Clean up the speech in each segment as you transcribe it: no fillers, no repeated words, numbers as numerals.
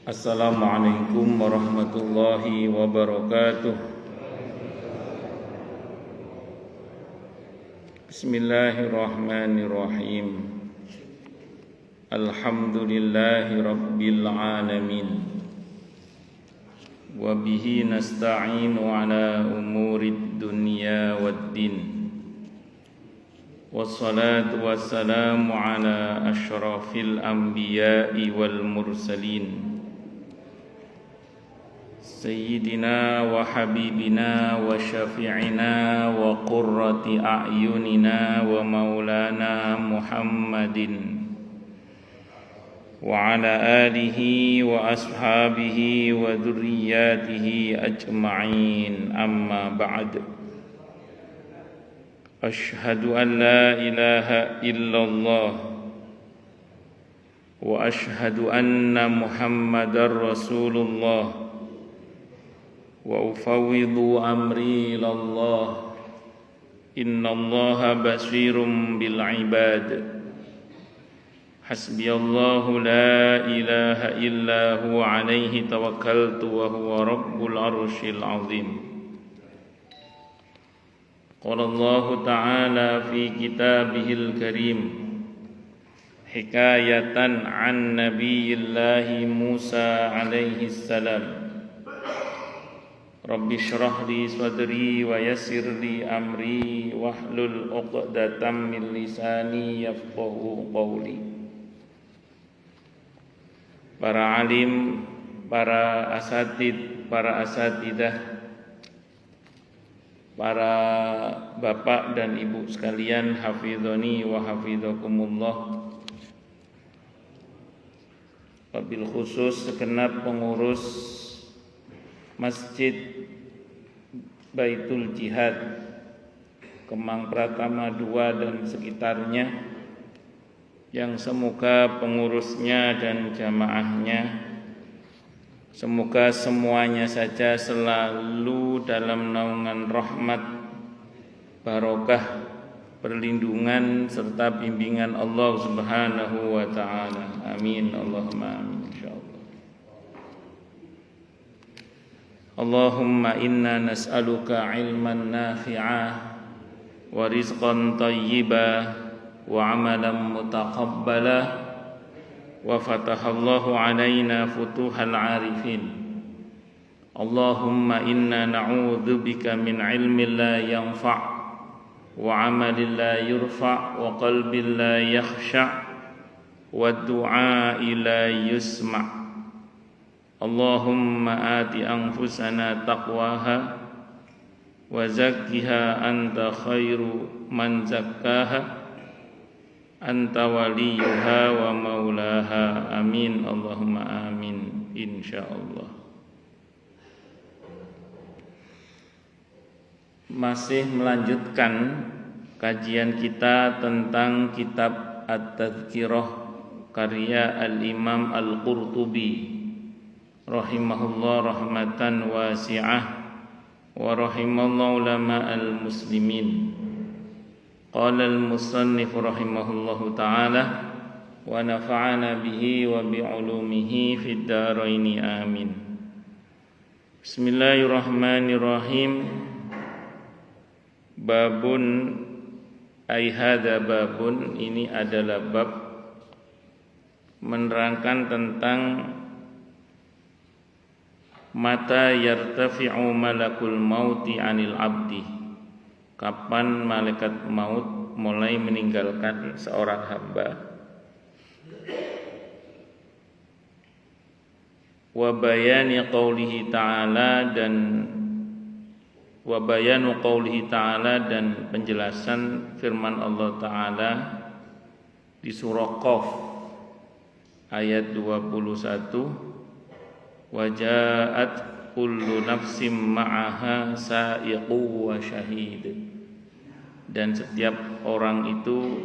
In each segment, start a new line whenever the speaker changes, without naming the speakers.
Assalamualaikum warahmatullahi wabarakatuh. Bismillahirrahmanirrahim. Alhamdulillahi rabbil alamin. Wa bihi nasta'inu ala umurid dunya waddin. Wassalatu wassalamu ala asyrafil anbiya'i wal mursalin. Sayyidina wa habibina wa syafi'ina wa qurrati a'yunina wa maulana Muhammadin wa ala alihi wa ashabihi wa dhurriyyatihi ajma'in, amma ba'd. Ashhadu an la ilaha illallah wa ashhadu anna Muhammadar Rasulullah wa ufawwidu amri ilallah. Innallaha basirun bil ibad. Hasbiyallahu la ilaha illa huwa alaihi tawakkaltu wa huwa rabbul arsyil azim. Qala Allah ta'ala fi kitabihil karim hikayatan an nabiyillahi Musa alaihi salam. Rabbi shrah li sadri wa yassir li amri wahlul 'uqdatam min lisani yafqahu qawli. Para alim, para asatid, para asatidah, para bapak dan ibu sekalian, hafizani wa hafizakumullah. Wabil khusus segenap pengurus Masjid Baitul Jihad Kemang Pratama 2 dan sekitarnya, yang semoga pengurusnya dan jamaahnya, semoga semuanya saja selalu dalam naungan rahmat, barokah, perlindungan serta bimbingan Allah Subhanahu wa taala. Amin, Allahumma amin, insyaallah. Allahumma inna nas'aluka ilman nafi'ah wa rizqan tayyiba wa amalan mutaqabbala wa fatahallahu alaina futuhal arifin. Allahumma inna na'udzubika min ilmin la yanfa' wa amalin la yurfa' wa qalbin la yakhsha' wa du'a'i la yusma'. Allahumma ati anfusana taqwaha wa zakkiha anta khairu man zakkaha anta waliyuha wa maulaha. Amin, Allahumma amin, insyaallah. Masih melanjutkan kajian kita tentang kitab At-Tadhkirah karya Al-Imam Al-Qurtubi rahimahullah rahmatan wasi'ah wa rahimallahu ulama al-muslimin. Qala al-musannif rahimahullahu ta'ala wa nafa'ana bihi wa bi'ulumihi fid dharaini amin. Bismillahirrahmanirrahim. Babun ay hadza babun, ini adalah bab menerangkan tentang mata yartafi'u malakul mauti anil abdi, kapan malaikat maut mulai meninggalkan seorang hamba. Wa bayani qaulihi ta'ala dan penjelasan firman Allah Ta'ala di surah Qaf ayat 21. Wajaat kullu nafsim ma'aha sa'iqu wa syahid. Dan setiap orang itu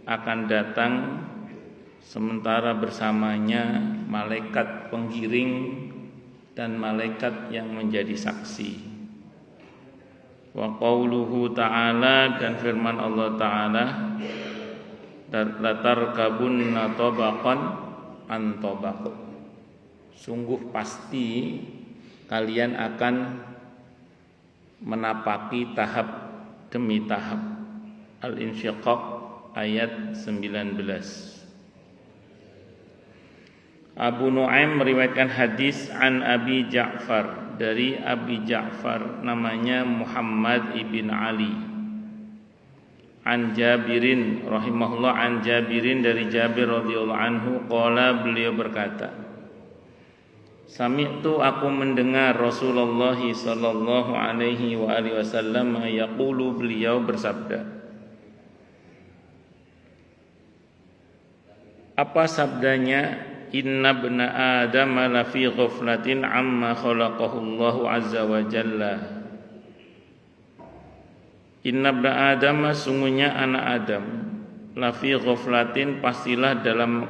akan datang sementara bersamanya malaikat penggiring dan malaikat yang menjadi saksi. Wa qauluhu ta'ala, dan firman Allah Ta'ala, latarkabunna tabaqan an tabaq. sungguh pasti kalian akan menapaki tahap demi tahap. Al-Insyiqaq ayat 19. Abu Nu'aim meriwayatkan hadis an Abi Ja'far, dari Abi Ja'far namanya Muhammad ibn Ali, an Jabirin rahimahullah, an Jabirin dari Jabir radhiyallahu anhu, qala, beliau berkata, sami'tu, aku mendengar Rasulullah sallallahu alaihi wa alihi wasallam yaqulu, beliau bersabda. Apa sabdanya? Inna ibna Adam lafi ghaflatin amma khalaqahu Allahu azza wa jalla. Inna ibna Adam, sungguhnya anak Adam, lafi ghaflatin, pastilah dalam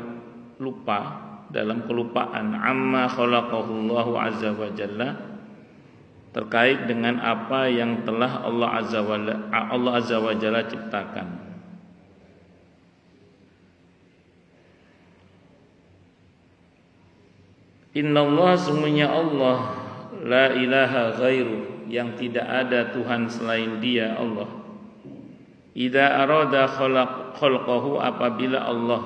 lupa, dalam kelupaan, amma khalaqahu Allahu azza wa jalla, terkait dengan apa yang telah Allah azza wa jalla ciptakan. Innallaha, sungguhnya Allah, la ilaha ghairu, yang tidak ada Tuhan selain Dia, Allah. Idza arada khalqahu, apabila Allah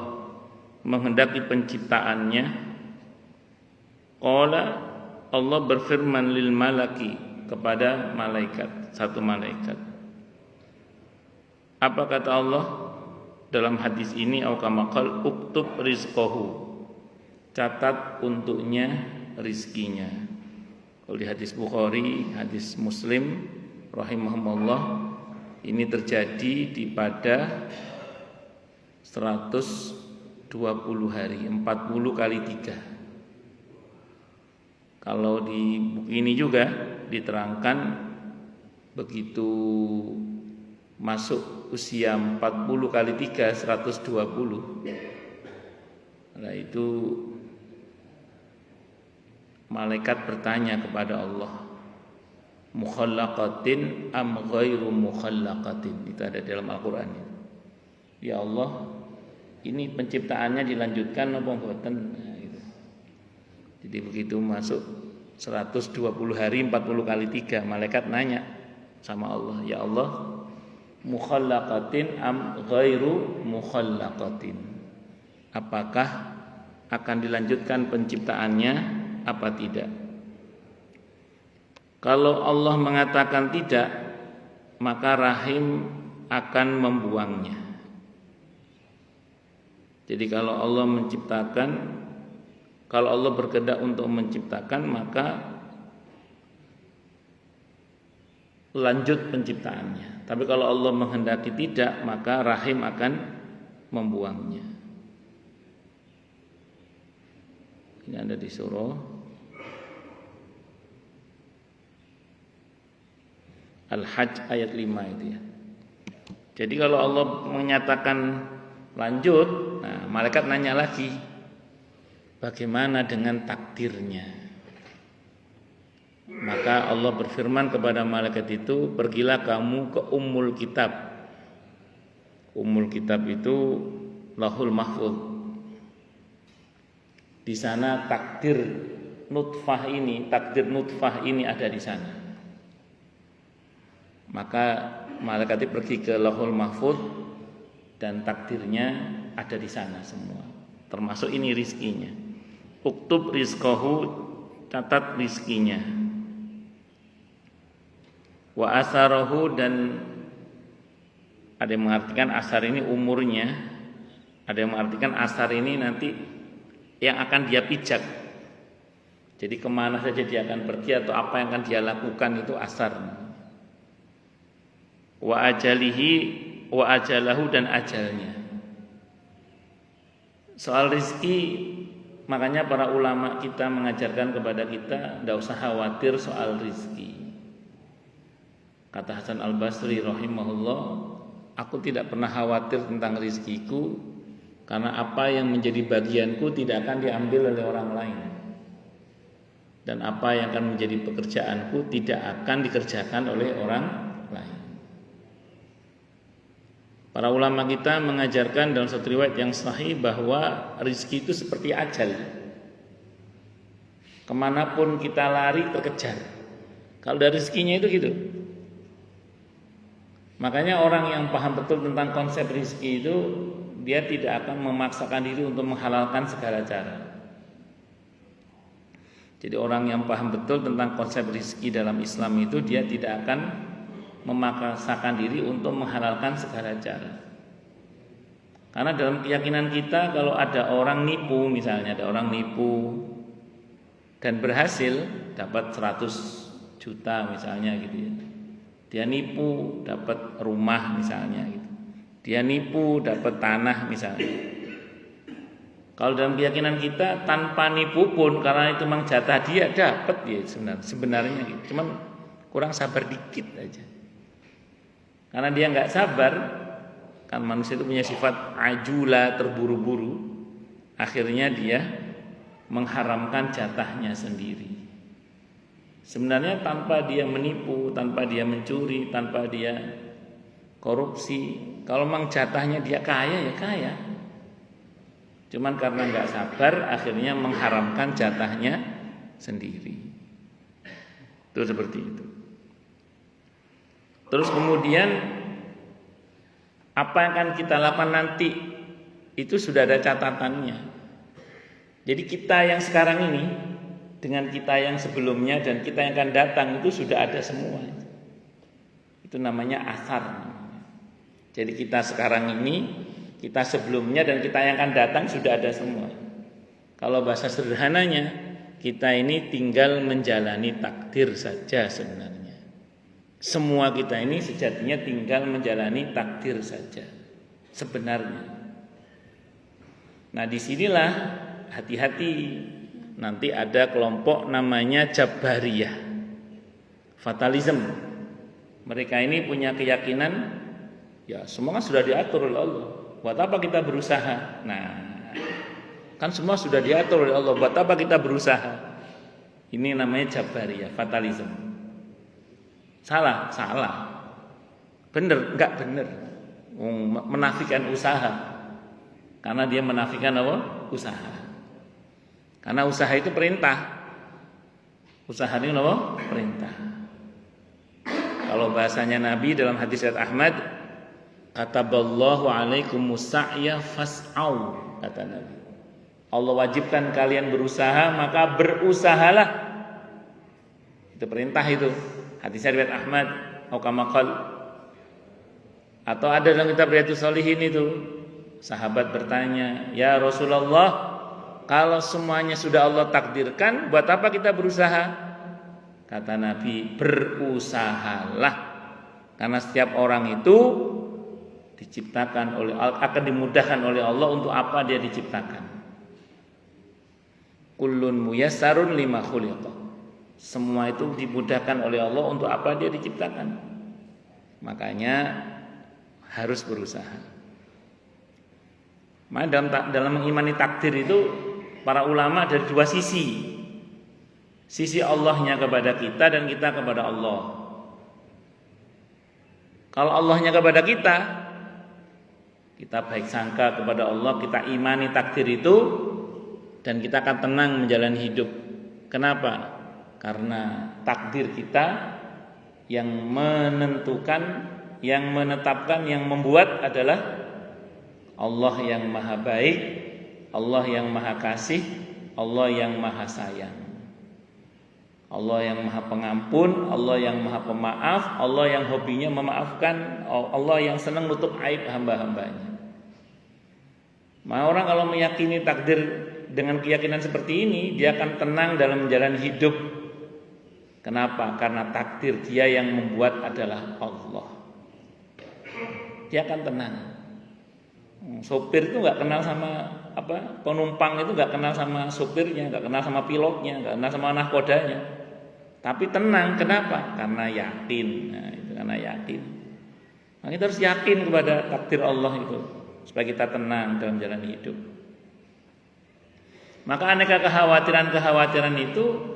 menghendaki penciptaannya, qala, Allah berfirman lil malaki, kepada malaikat, satu malaikat. Apa kata Allah dalam hadis ini? Au kama qal uktub rizqahu, catat untuknya rizkinya. Kalau di hadis Bukhari, hadis Muslim rahimahumullah, ini terjadi di pada 120 hari, 40 kali 3. Kalau di buku ini juga diterangkan begitu masuk usia 40 kali 3, 120. Nah, itu malaikat bertanya kepada Allah, mukhallaqatin am ghairu mukhallaqatin. Itu ada dalam Al-Qur'an. Ya Allah, ini penciptaannya dilanjutkan apa mboten? Nah, gitu. Jadi begitu masuk 120 hari 40 kali 3, malaikat nanya sama Allah, ya Allah, mukhallaqatin am ghairu mukhallaqatin? Apakah akan dilanjutkan penciptaannya apa tidak? Kalau Allah mengatakan tidak, maka rahim akan membuangnya. Jadi kalau Allah menciptakan, kalau Allah berkehendak untuk menciptakan, maka lanjut penciptaannya. Tapi kalau Allah menghendaki tidak, maka rahim akan membuangnya. Ini ada di surah Al-Hajj ayat 5 itu ya. Jadi kalau Allah menyatakan lanjut, nah malaikat nanya lagi, bagaimana dengan takdirnya? Maka Allah berfirman kepada malaikat itu, pergilah kamu ke Ummul Kitab. Ummul Kitab itu Lauhul Mahfuz. Di sana takdir nutfah ini ada di sana. Maka malaikat itu pergi ke Lauhul Mahfuz dan takdirnya ada di sana semua. Termasuk ini rizkinya. Uktub rizqahu, catat rizkinya. Wa asarahu, dan ada yang mengartikan asar ini umurnya, ada yang mengartikan asar ini nanti yang akan dia pijak. Jadi kemana saja dia akan pergi atau apa yang akan dia lakukan, itu asar. Wa ajalihi wa ajalahu, dan ajalnya. Soal rizki, makanya para ulama kita mengajarkan kepada kita tidak usah khawatir soal rizki. Kata Hasan Al-Basri rahimahullah, aku tidak pernah khawatir tentang rizkiku, karena apa yang menjadi bagianku tidak akan diambil oleh orang lain, dan apa yang akan menjadi pekerjaanku tidak akan dikerjakan oleh orang lain. Para ulama kita mengajarkan dalam satu riwayat yang sahih bahwa rizki itu seperti ajal. Kemanapun kita lari terkejar. Kalau dari rezekinya itu gitu. Makanya orang yang paham betul tentang konsep rezeki itu, dia tidak akan memaksakan diri untuk menghalalkan segala cara. Jadi orang yang paham betul tentang konsep rezeki dalam Islam itu, dia tidak akan memaksakan diri untuk menghalalkan segala cara. Karena dalam keyakinan kita, kalau ada orang nipu, misalnya ada orang nipu dan berhasil dapat 100 juta misalnya gitu ya. Dia nipu dapat rumah misalnya gitu. Dia nipu dapat tanah misalnya. Kalau dalam keyakinan kita, tanpa nipu pun, karena itu memang jatah dia, dapat dia sebenarnya gitu. Cuman kurang sabar dikit aja. Karena dia nggak sabar, kan manusia itu punya sifat ajula, terburu-buru. Akhirnya dia mengharamkan jatahnya sendiri. Sebenarnya tanpa dia menipu, tanpa dia mencuri, tanpa dia korupsi, kalau memang jatahnya dia kaya ya kaya. Cuman karena nggak sabar, akhirnya mengharamkan jatahnya sendiri. Itu seperti itu. Terus kemudian apa yang akan kita lakukan nanti itu sudah ada catatannya. Jadi kita yang sekarang ini dengan kita yang sebelumnya dan kita yang akan datang itu sudah ada semua. Itu namanya asar. Jadi kita sekarang ini, kita sebelumnya dan kita yang akan datang sudah ada semua. Kalau bahasa sederhananya, kita ini tinggal menjalani takdir saja sebenarnya. Semua kita ini sejatinya tinggal menjalani takdir saja sebenarnya. Nah, disinilah hati-hati. Nanti ada kelompok namanya Jabariyah, fatalism. Mereka ini punya keyakinan, ya semua kan sudah diatur oleh Allah. Buat apa kita berusaha? Nah, kan semua sudah diatur oleh Allah. Buat apa kita berusaha? Ini namanya Jabariyah, fatalism. Salah. Bener, enggak bener. Menafikan usaha. Karena dia menafikan apa? Usaha. Karena usaha itu perintah. Usaha ini apa? Perintah. Kalau bahasanya Nabi dalam hadis riwayat Ahmad, kataballahu alaikumus sa'ya fas'au, kata Nabi. Allah wajibkan kalian berusaha, maka berusahalah. Itu perintah itu. Hadis riwayat Ahmad, atau ada dalam kitab Riyadhus Shalihin itu, sahabat bertanya, "Ya Rasulullah, kalau semuanya sudah Allah takdirkan, buat apa kita berusaha?" Kata Nabi, berusahalah. Karena setiap orang itu diciptakan oleh, akan dimudahkan oleh Allah untuk apa dia diciptakan. Kullun muyassarun lima khuliqa. Semua itu dimudahkan oleh Allah untuk apa dia diciptakan. Makanya harus berusaha. Maka dalam mengimani takdir itu para ulama dari dua sisi. Sisi Allahnya kepada kita dan kita kepada Allah. Kalau Allahnya kepada kita baik sangka kepada Allah, kita imani takdir itu, dan kita akan tenang menjalani hidup. Kenapa? Karena takdir kita yang menentukan, yang menetapkan, yang membuat adalah Allah yang maha baik, Allah yang maha kasih, Allah yang maha sayang, Allah yang maha pengampun, Allah yang maha pemaaf, Allah yang hobinya memaafkan, Allah yang senang nutup aib hamba-hambanya. Maka orang kalau meyakini takdir dengan keyakinan seperti ini, dia akan tenang dalam menjalani hidup. Kenapa? Karena takdir dia yang membuat adalah Allah. Dia akan tenang. Sopir itu nggak kenal sama penumpang itu nggak kenal sama sopirnya, nggak kenal sama pilotnya, nggak kenal sama nahkodanya. Tapi tenang, kenapa? Karena yakin. Nah, itu karena yakin. Nah, kita harus yakin kepada takdir Allah itu supaya kita tenang dalam jalan hidup. Maka aneka kekhawatiran itu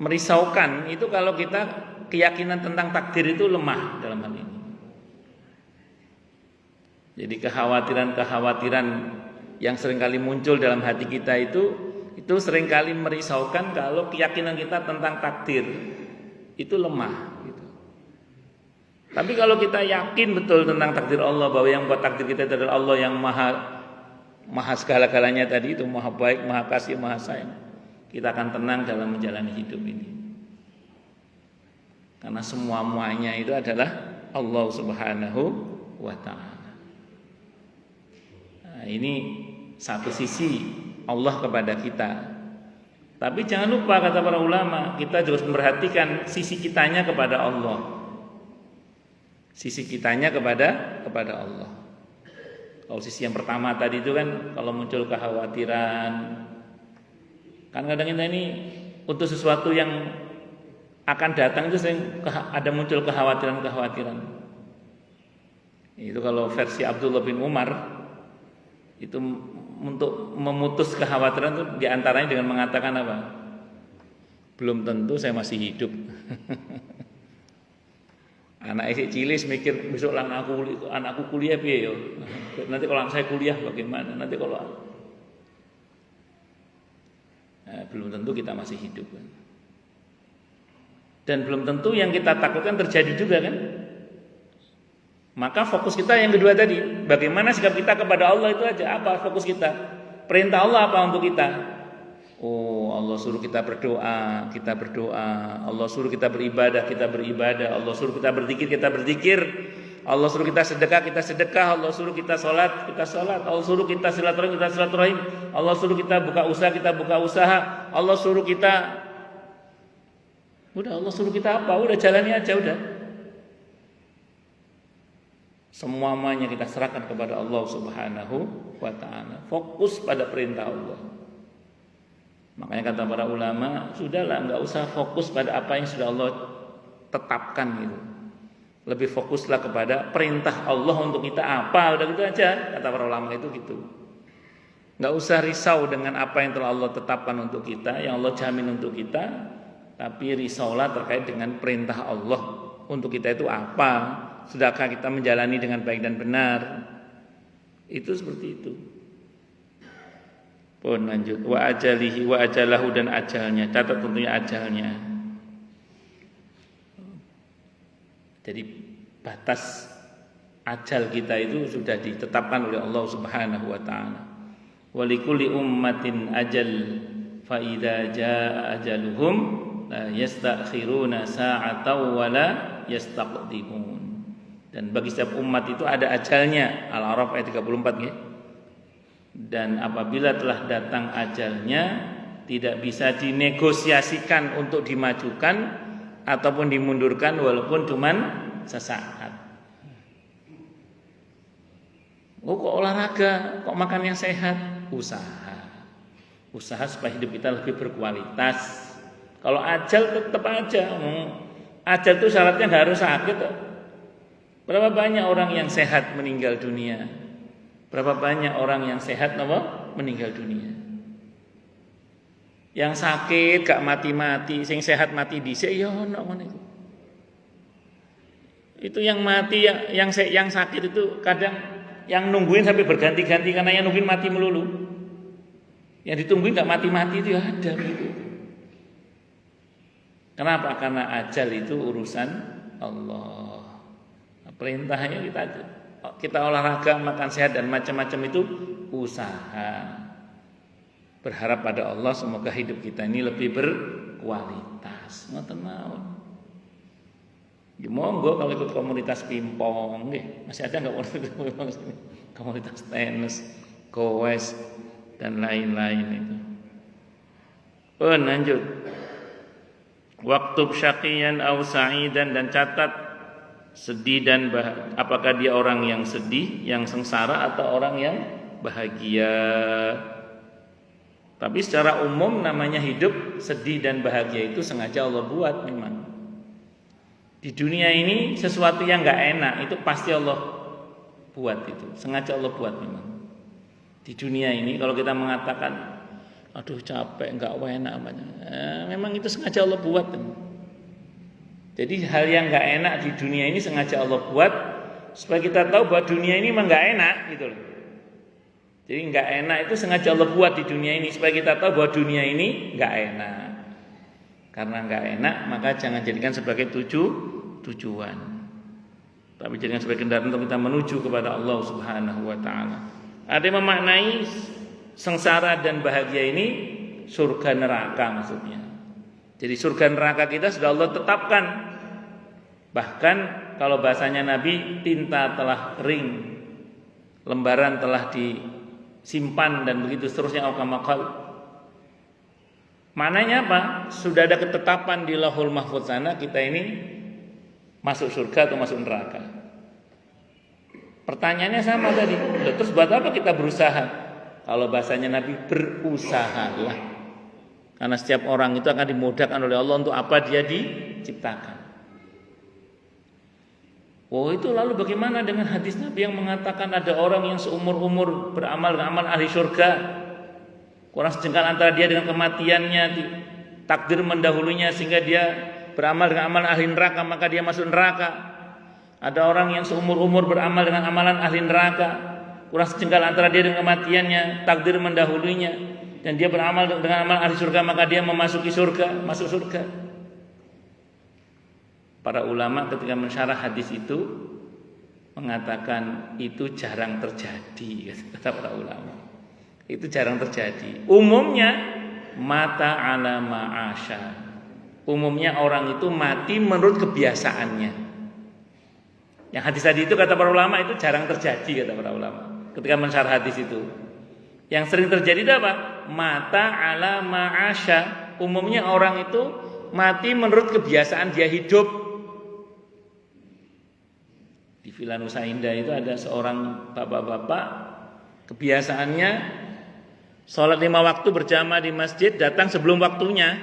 merisaukan itu kalau kita keyakinan tentang takdir itu lemah dalam hal ini. Jadi kekhawatiran yang seringkali muncul dalam hati kita itu itu seringkali merisaukan kalau keyakinan kita tentang takdir itu lemah gitu. Tapi kalau kita yakin betul tentang takdir Allah, bahwa yang buat takdir kita itu adalah Allah yang maha segala-galanya tadi itu, maha baik, maha kasih, maha sayang, kita akan tenang dalam menjalani hidup ini. Karena semua-muanya itu adalah Allah Subhanahu wa ta'ala. Nah, ini satu sisi Allah kepada kita. Tapi jangan lupa, kata para ulama, kita harus memperhatikan sisi kitanya kepada Allah. Sisi kitanya kepada Allah. Kalau sisi yang pertama tadi itu kan, kalau muncul kekhawatiran, kan kadang kita ini untuk sesuatu yang akan datang itu sering ada muncul kekhawatiran. Itu kalau versi Abdullah bin Umar itu, untuk memutus kekhawatiran itu diantaranya dengan mengatakan apa? Belum tentu saya masih hidup. Anak isi cilik mikir besok anakku kuliah piye yo. Nanti kalau saya kuliah bagaimana? Nanti kalau belum tentu kita masih hidup kan. Dan belum tentu yang kita takutkan terjadi juga kan. Maka fokus kita yang kedua tadi, bagaimana sikap kita kepada Allah itu aja. Apa fokus kita? Perintah Allah apa untuk kita? Oh, Allah suruh kita berdoa, kita berdoa. Allah suruh kita beribadah, kita beribadah. Allah suruh kita berzikir, kita berzikir. Allah suruh kita sedekah, kita sedekah. Allah suruh kita sholat, kita sholat. Allah suruh kita silaturahim, kita silaturahim. Allah suruh kita buka usaha, kita buka usaha. Allah suruh kita, udah Allah suruh kita apa? Udah jalani aja udah. Semuanya kita serahkan kepada Allah Subhanahu wa ta'ala. Fokus pada perintah Allah. Makanya kata para ulama, sudahlah, enggak usah fokus pada apa yang sudah Allah tetapkan gitu. Lebih fokuslah kepada perintah Allah untuk kita apa, udah gitu aja. Kata para ulama itu gitu. Enggak usah risau dengan apa yang telah Allah tetapkan untuk kita, yang Allah jamin untuk kita, tapi risaulah terkait dengan perintah Allah untuk kita itu apa. Sudahkah kita menjalani dengan baik dan benar? Itu seperti itu. Pun lanjut, wa ajalihi wa ajalahu, dan ajalnya, catat tentunya ajalnya. Jadi batas ajal kita itu sudah ditetapkan oleh Allah Subhanahu wa taala. Wa likulli ummatin ajal fa idza jaa ajaluhum la yastakhiruna sa'atan wa la yastaqdimun. Dan bagi setiap umat itu ada ajalnya. Al-A'raf ayat 34 ya. Dan apabila telah datang ajalnya, tidak bisa dinegosiasikan untuk dimajukan ataupun dimundurkan walaupun cuman sesaat. Oh, kok olahraga, kok makan yang sehat? Usaha supaya hidup kita lebih berkualitas. Kalau ajal tetap aja. Ajal itu syaratnya nggak harus sakit. Berapa banyak orang yang sehat meninggal dunia? Berapa banyak orang yang sehat meninggal dunia? Yang sakit gak mati-mati, sing sehat mati dhisik ya ono ngono iku. Itu yang mati, yang sakit itu kadang yang nungguin sampai berganti-ganti karena yang nungguin mati melulu. Yang ditungguin gak mati-mati itu ya ada begitu. Kenapa? Karena ajal itu urusan Allah. Perintahnya kita olahraga, makan sehat dan macam-macam itu usaha. Berharap pada Allah semoga hidup kita ini lebih berkualitas. Ngoten mawon. Ya monggo kalau ikut komunitas pingpong nggih. Masih ada enggak komunitas tenis, goes dan lain-lain itu. Lanjut. Waktub syaqiyan aw sa'idan, dan catat sedih dan apakah dia orang yang sedih, yang sengsara, atau orang yang bahagia. Tapi secara umum namanya hidup sedih dan bahagia itu sengaja Allah buat memang. Di dunia ini sesuatu yang gak enak itu pasti Allah buat, itu sengaja Allah buat memang. Di dunia ini kalau kita mengatakan aduh capek, gak enak, memang itu sengaja Allah buat memang. Jadi hal yang gak enak di dunia ini sengaja Allah buat supaya kita tahu bahwa dunia ini memang gak enak gitu loh. Jadi nggak enak itu sengaja Allah buat di dunia ini supaya kita tahu bahwa dunia ini nggak enak. Karena nggak enak maka jangan jadikan sebagai tujuan. Tapi jadikan sebagai kendaraan untuk kita menuju kepada Allah Subhanahu wa taala. Ada yang memaknai sengsara dan bahagia ini surga neraka maksudnya. Jadi surga neraka kita sudah Allah tetapkan. Bahkan kalau bahasanya Nabi, tinta telah kering, lembaran telah disimpan dan begitu seterusnya aukamakal. Maknanya apa? Sudah ada ketetapan di Lauhul Mahfuz sana kita ini masuk surga atau masuk neraka. Pertanyaannya sama tadi. Terus buat apa kita berusaha? Kalau bahasanya Nabi, berusahalah. Karena setiap orang itu akan dimudahkan oleh Allah untuk apa dia diciptakan. Oh itu lalu bagaimana dengan hadis Nabi yang mengatakan ada orang yang seumur-umur beramal dengan amal ahli surga, kurang sejengkal antara dia dengan kematiannya, takdir mendahulunya sehingga dia beramal dengan amal ahli neraka maka dia masuk neraka. Ada orang yang seumur-umur beramal dengan amalan ahli neraka, kurang sejengkal antara dia dengan kematiannya, takdir mendahulunya, dan dia beramal dengan amal ahli surga maka dia memasuki surga, masuk surga. Para ulama ketika mensyarah hadis itu mengatakan itu jarang terjadi, kata para ulama. Itu jarang terjadi. Umumnya mata ala ma'asya. Umumnya orang itu mati menurut kebiasaannya. Yang hadis tadi itu kata para ulama itu jarang terjadi, kata para ulama. Ketika mensyarah hadis itu. Yang sering terjadi itu apa? Mata ala ma'asya. Umumnya orang itu mati menurut kebiasaan dia hidup. Di Villa Nusa Indah itu ada seorang bapak-bapak, kebiasaannya sholat 5 waktu berjamaah di masjid, datang sebelum waktunya.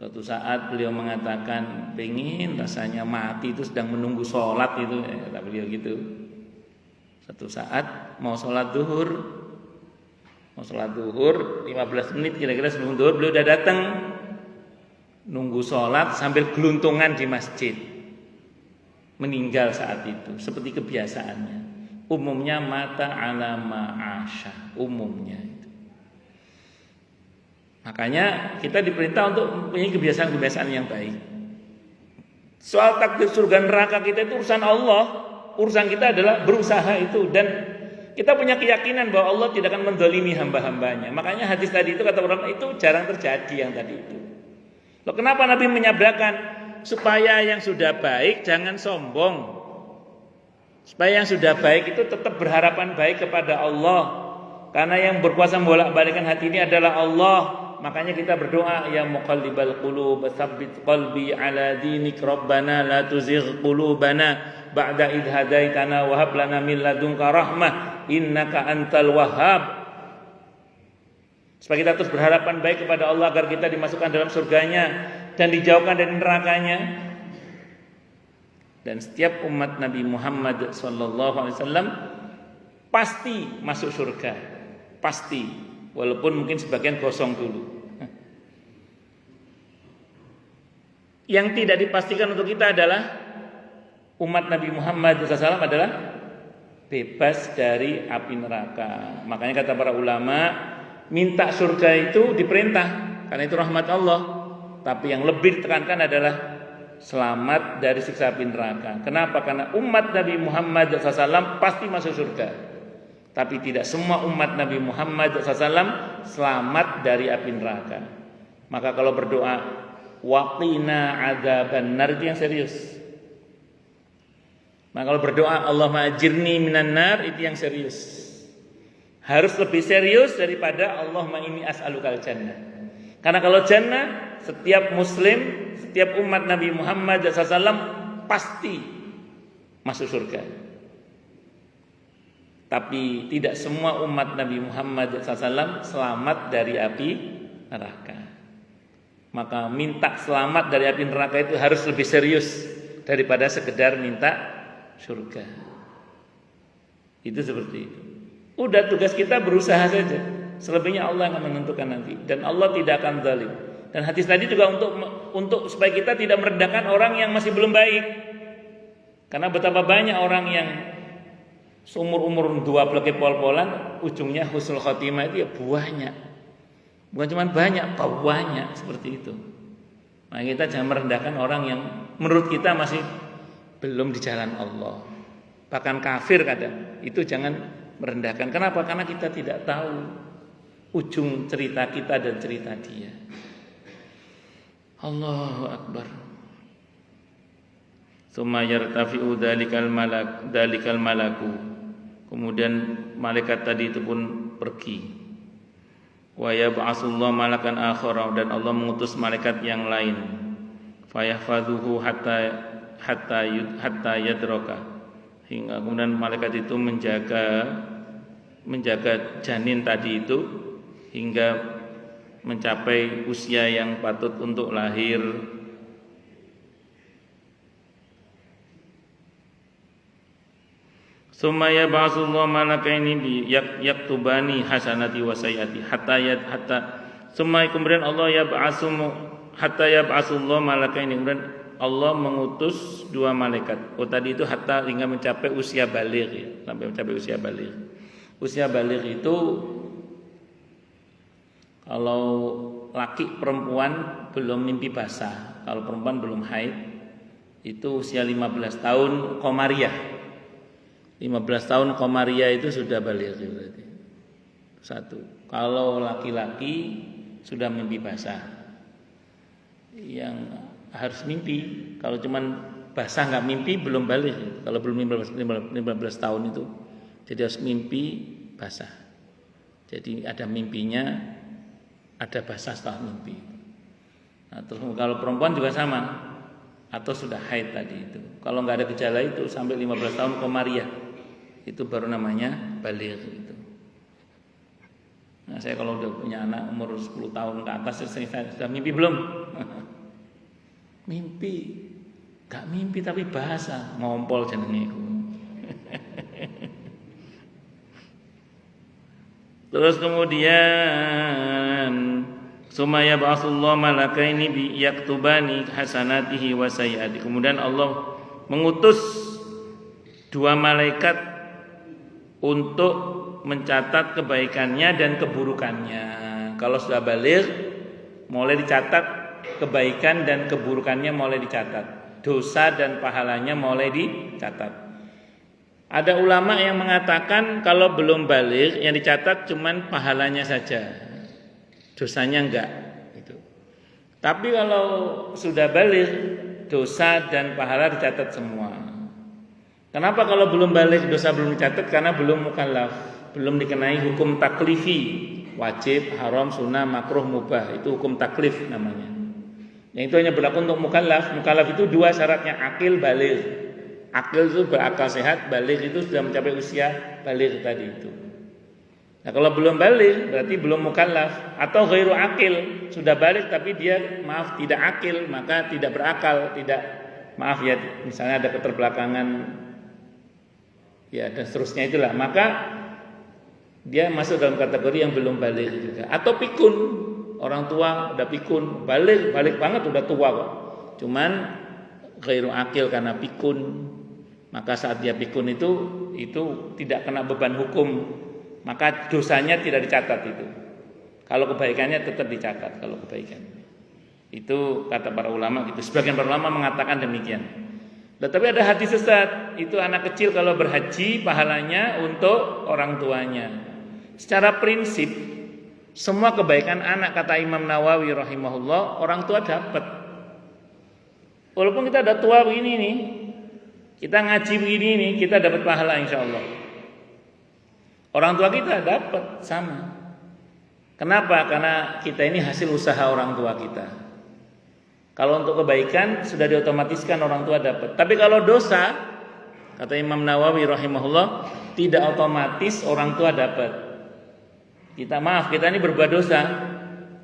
Suatu saat beliau mengatakan pengen rasanya mati itu sedang menunggu sholat itu, kata beliau gitu. Suatu saat mau sholat duhur 15 menit kira-kira sebelum duhur beliau udah datang, nunggu sholat sambil geluntungan di masjid. Meninggal saat itu seperti kebiasaannya. Umumnya mata ala ma'asya, umumnya itu. Makanya kita diperintah untuk mempunyai kebiasaan-kebiasaan yang baik. Soal takdir surga neraka kita itu urusan Allah. Urusan kita adalah berusaha itu, dan kita punya keyakinan bahwa Allah tidak akan menzalimi hamba-hambanya. Makanya hadis tadi itu kata orang itu jarang terjadi yang tadi itu. Loh, kenapa Nabi menyabrakan? Supaya yang sudah baik jangan sombong. Supaya yang sudah baik itu tetap berharapan baik kepada Allah. Karena yang berkuasa membolak-balikkan hati ini adalah Allah. Makanya kita berdoa, ya muqallibal qulub tsabbit qalbi ala dinik rabbana la tuzigh qulubana ba'da idh hadaitana wa hab lana min ladunka rahmah innaka antal wahhab. Supaya kita terus berharapan baik kepada Allah agar kita dimasukkan dalam surganya dan dijauhkan dari nerakanya. Dan setiap umat Nabi Muhammad SAW pasti masuk surga, pasti, walaupun mungkin sebagian gosong dulu. Yang tidak dipastikan untuk kita adalah umat Nabi Muhammad SAW adalah bebas dari api neraka. Makanya kata para ulama, minta surga itu diperintah karena itu rahmat Allah. Tapi yang lebih ditekankan adalah selamat dari siksa api neraka. Kenapa? Karena umat Nabi Muhammad SAW pasti masuk surga. Tapi tidak semua umat Nabi Muhammad SAW selamat dari api neraka. Maka kalau berdoa, waqina adzabannar, itu yang serius. Maka kalau berdoa, Allahumma ajirni minan nar, itu yang serius. Harus lebih serius daripada Allahumma inni as'alukal jannah. Karena kalau jannah, setiap muslim, setiap umat Nabi Muhammad SAW pasti masuk surga. Tapi tidak semua umat Nabi Muhammad SAW selamat dari api neraka. Maka minta selamat dari api neraka itu harus lebih serius daripada sekedar minta surga. Itu seperti itu. Udah, tugas kita berusaha saja. Selebihnya Allah akan menentukan nanti, dan Allah tidak akan zalim. Dan hadis tadi juga untuk supaya kita tidak merendahkan orang yang masih belum baik. Karena betapa banyak orang yang seumur-umur dua peleke pol-polan, ujungnya husnul khotimah itu ya buahnya. Bukan cuma banyak, buahnya seperti itu. Nah, kita jangan merendahkan orang yang menurut kita masih belum di jalan Allah. Bahkan kafir kadang. Itu jangan merendahkan. Kenapa? Karena kita tidak tahu ujung cerita kita dan cerita dia. Allahu Akbar. Tsumma yartafi'u dalikal malaku. Kemudian malaikat tadi itu pun pergi. Wa yab'atsullahu malakan akhara, dan Allah mengutus malaikat yang lain. Fayahfazuhu hatta yadraka. Hingga kemudian malaikat itu menjaga janin tadi itu hingga mencapai usia yang patut untuk lahir. Summa yab'atsullahu malakaini bi yaktubani hasanati wa sayyiati hatta summa, kemudian Allah yab'atsullahu malakaini, kemudian Allah mengutus dua malaikat. Tadi itu hatta hingga mencapai usia baligh ya, sampai mencapai usia baligh. Usia baligh itu kalau laki perempuan belum mimpi basah, kalau perempuan belum haid itu usia 15 tahun qamariyah. 15 tahun qamariyah itu sudah baligh berarti. Satu. Kalau laki-laki sudah mimpi basah. Yang harus mimpi, kalau cuman basah nggak mimpi belum baligh. Kalau belum 15 tahun itu, jadi harus mimpi basah. Jadi ada mimpinya, ada basah setelah mimpi. Nah, terus kalau perempuan juga sama, atau sudah haid tadi itu. Kalau nggak ada gejala itu sampai 15 tahun qamariyah, itu baru namanya baligh itu. Nah, saya kalau udah punya anak umur 10 tahun ke atas, saya sudah mimpi belum? Mimpi, gak mimpi tapi bahasa ngompol jenenge iku. Terus kemudian sumaya ba'atsullahu malakaini bi yaktubani hasanatihi wa sayyiati. Kemudian Allah mengutus dua malaikat untuk mencatat kebaikannya dan keburukannya. Kalau sudah baligh mulai dicatat kebaikan dan keburukannya, mulai dicatat. Dosa dan pahalanya mulai dicatat. Ada ulama yang mengatakan kalau belum baligh yang dicatat cuman pahalanya saja, dosanya enggak gitu. Tapi kalau sudah baligh, dosa dan pahala dicatat semua. Kenapa kalau belum baligh dosa belum dicatat? Karena belum mukallaf, belum dikenai hukum taklifi, wajib, haram, sunnah, makruh, mubah. Itu hukum taklif namanya. Yang itu hanya berlaku untuk mukallaf. Mukallaf itu dua syaratnya, akil, baligh. Akil itu berakal sehat, baligh itu sudah mencapai usia baligh tadi itu. Nah, kalau belum baligh berarti belum mukallaf, atau ghairu akil, sudah baligh tapi dia tidak akil, maka tidak berakal, tidak, misalnya ada keterbelakangan ya dan seterusnya itulah, maka dia masuk dalam kategori yang belum baligh juga. Atau pikun, orang tua udah pikun, baligh banget udah tua kok, cuman ghairu akil karena pikun, maka saat dia pikun itu tidak kena beban hukum, maka dosanya tidak dicatat itu. Kalau kebaikannya tetap dicatat. Kalau kebaikan itu kata para ulama gitu. Sebagian para ulama mengatakan demikian. Tetapi ada hadis sesat, itu anak kecil kalau berhaji pahalanya untuk orang tuanya. Secara prinsip semua kebaikan anak, kata Imam Nawawi rahimahullah, orang tua dapat. Walaupun kita ada tua begini nih, kita ngaji begini nih, kita dapat pahala insyaallah. Orang tua kita dapat sama. Kenapa? Karena kita ini hasil usaha orang tua kita. Kalau untuk kebaikan sudah diotomatiskan orang tua dapat. Tapi kalau dosa, kata Imam Nawawi rahimahullah, tidak otomatis orang tua dapat. Kita ini berbuat dosa,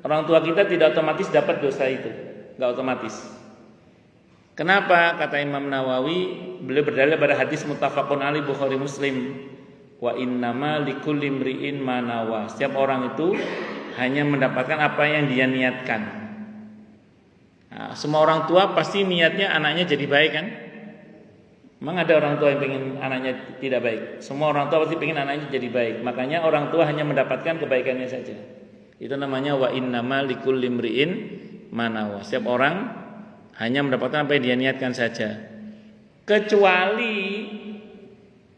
orang tua kita tidak otomatis dapat dosa itu, nggak otomatis. Kenapa? Kata Imam Nawawi, beliau berdalil pada hadis muttafaqun alaih Bukhari Muslim, wa innama likulli imri'in ma nawa. Setiap orang itu hanya mendapatkan apa yang dia niatkan. Nah, semua orang tua pasti niatnya anaknya jadi baik kan? Memang ada orang tua yang pengen anaknya tidak baik. Semua orang tua pasti pengen anaknya jadi baik. Makanya orang tua hanya mendapatkan kebaikannya saja. Itu namanya wa innama likulli imri'in ma nawa. Setiap orang hanya mendapatkan apa yang dia niatkan saja. Kecuali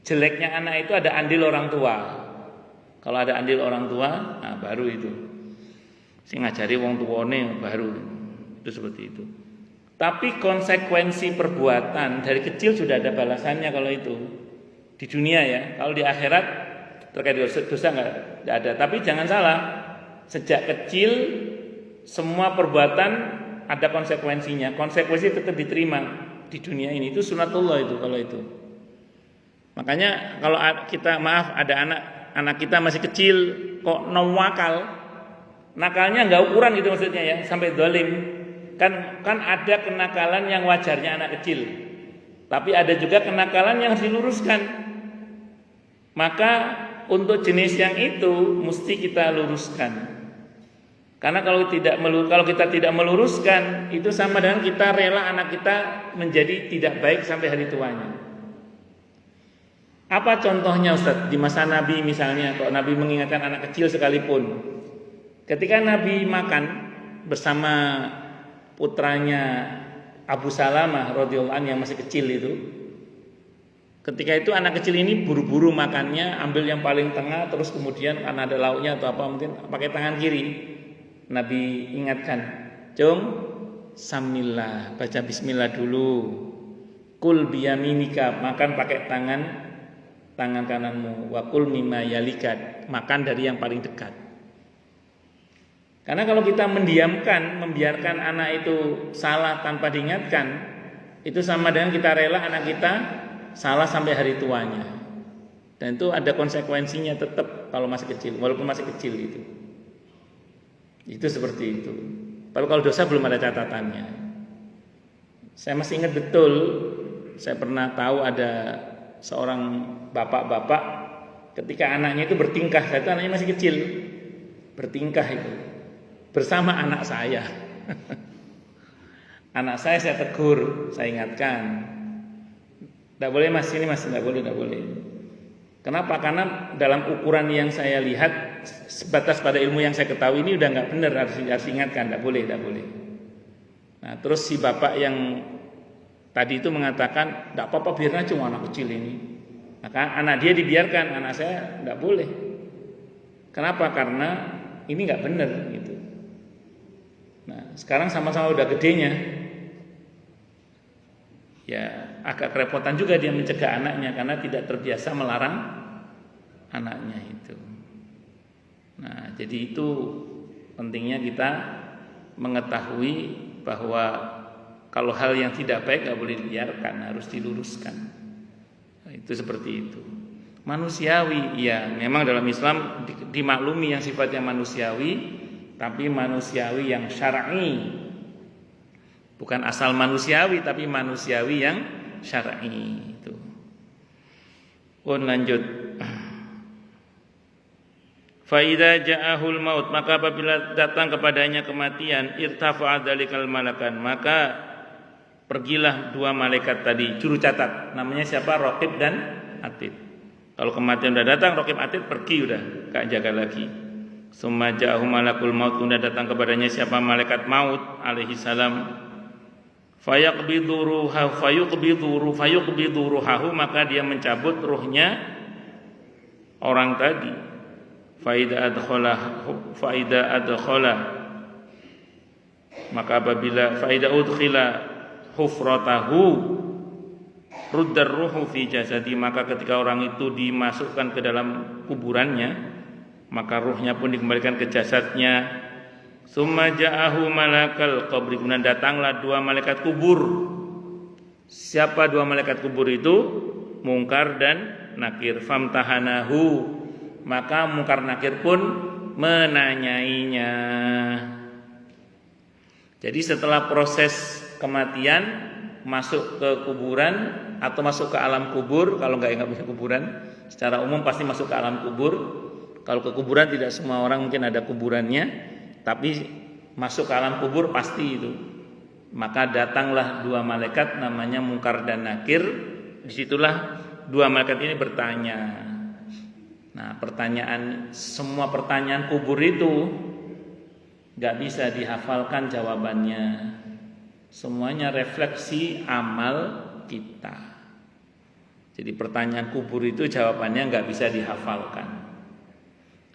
jeleknya anak itu ada andil orang tua. Kalau ada andil orang tua, nah baru itu. Sing ngajari wong tuwane baru. Itu seperti itu. Tapi konsekuensi perbuatan dari kecil sudah ada balasannya kalau itu di dunia ya. Kalau di akhirat terkait dosa nggak ada. Tapi jangan salah, sejak kecil semua perbuatan ada konsekuensinya. Konsekuensi tetap diterima di dunia ini. Itu sunatullah itu kalau itu. Makanya kalau kita ada anak kita masih kecil kok nawakal, nakalnya nggak ukuran gitu maksudnya ya sampai zalim. Kan ada kenakalan yang wajarnya anak kecil, tapi ada juga kenakalan yang harus diluruskan. Maka untuk jenis yang itu mesti kita luruskan. Karena kalau kita tidak meluruskan, itu sama dengan kita rela anak kita menjadi tidak baik sampai hari tuanya. Apa contohnya Ustaz? Di masa Nabi misalnya, kalau Nabi mengingatkan anak kecil sekalipun, ketika Nabi makan bersama putranya Abu Salamah radhiyallahu anhu yang masih kecil itu. Ketika itu anak kecil ini buru-buru makannya, ambil yang paling tengah, terus kemudian karena ada lauknya atau apa mungkin pakai tangan kiri. Nabi ingatkan, "Cung, samillah, baca bismillah dulu. Kul biyaminika, makan pakai tangan kananmu. Wa kul mimma yalikat, makan dari yang paling dekat." Karena kalau kita membiarkan anak itu salah tanpa diingatkan, itu sama dengan kita rela anak kita salah sampai hari tuanya. Dan itu ada konsekuensinya tetap kalau masih kecil, walaupun masih kecil itu. Itu seperti itu. Tapi kalau dosa belum ada catatannya. Saya masih ingat betul, saya pernah tahu ada seorang bapak-bapak ketika anaknya itu bertingkah, itu anaknya masih kecil, bertingkah itu bersama anak saya. Anak saya tegur, saya ingatkan, tidak boleh mas, ini mas, tidak boleh. Kenapa? Karena dalam ukuran yang saya lihat, sebatas pada ilmu yang saya ketahui ini udah nggak benar, harus ingatkan, tidak boleh. Nah, terus si bapak yang tadi itu mengatakan, tidak apa-apa, biarnya cuma anak kecil ini. Maka anak dia dibiarkan, anak saya tidak boleh. Kenapa? Karena ini nggak benar gitu. Nah, sekarang sama-sama udah gedenya, ya agak kerepotan juga dia mencegah anaknya karena tidak terbiasa melarang anaknya itu. Nah, jadi itu pentingnya kita mengetahui bahwa kalau hal yang tidak baik nggak boleh dibiarkan, harus diluruskan. Nah, itu seperti itu. Manusiawi, ya memang dalam Islam dimaklumi yang sifatnya manusiawi, tapi manusiawi yang syar'i. Bukan asal manusiawi, tapi manusiawi yang syar'i itu. Lanjut. Fa idza ja'ahul maut, maka apabila datang kepadanya kematian, irtafa'a dzalikal malakan, maka pergilah dua malaikat tadi, juru catat. Namanya siapa? Raqib dan Atid. Kalau kematian sudah datang, Raqib Atid pergi udah, enggak jaga lagi. Summa ja'ahu malakul maut, kemudian datang kepadanya siapa? Malaikat maut alaihi salam. Fayaqbidu ruhahu, maka dia mencabut ruhnya orang tadi. Faida adkhala, maka apabila faida udkhila hufratahu ruddar ruhu fi jasadi, maka ketika orang itu dimasukkan ke dalam kuburannya, maka ruhnya pun dikembalikan ke jasadnya. Summa ja'ahu malakal qabri, kemudian datanglah dua malaikat kubur. Siapa dua malaikat kubur itu? Mungkar dan Nakir. Famtahanahu, maka Mungkar Nakir pun menanyainya. Jadi setelah proses kematian masuk ke kuburan atau masuk ke alam kubur, kalau nggak punya kuburan, secara umum pasti masuk ke alam kubur. Kalau ke kuburan tidak semua orang mungkin ada kuburannya, tapi masuk ke alam kubur pasti itu. Maka datanglah dua malaikat namanya Mungkar dan Nakir, disitulah dua malaikat ini bertanya. Nah, semua pertanyaan kubur itu nggak bisa dihafalkan jawabannya. Semuanya refleksi amal kita. Jadi pertanyaan kubur itu jawabannya nggak bisa dihafalkan.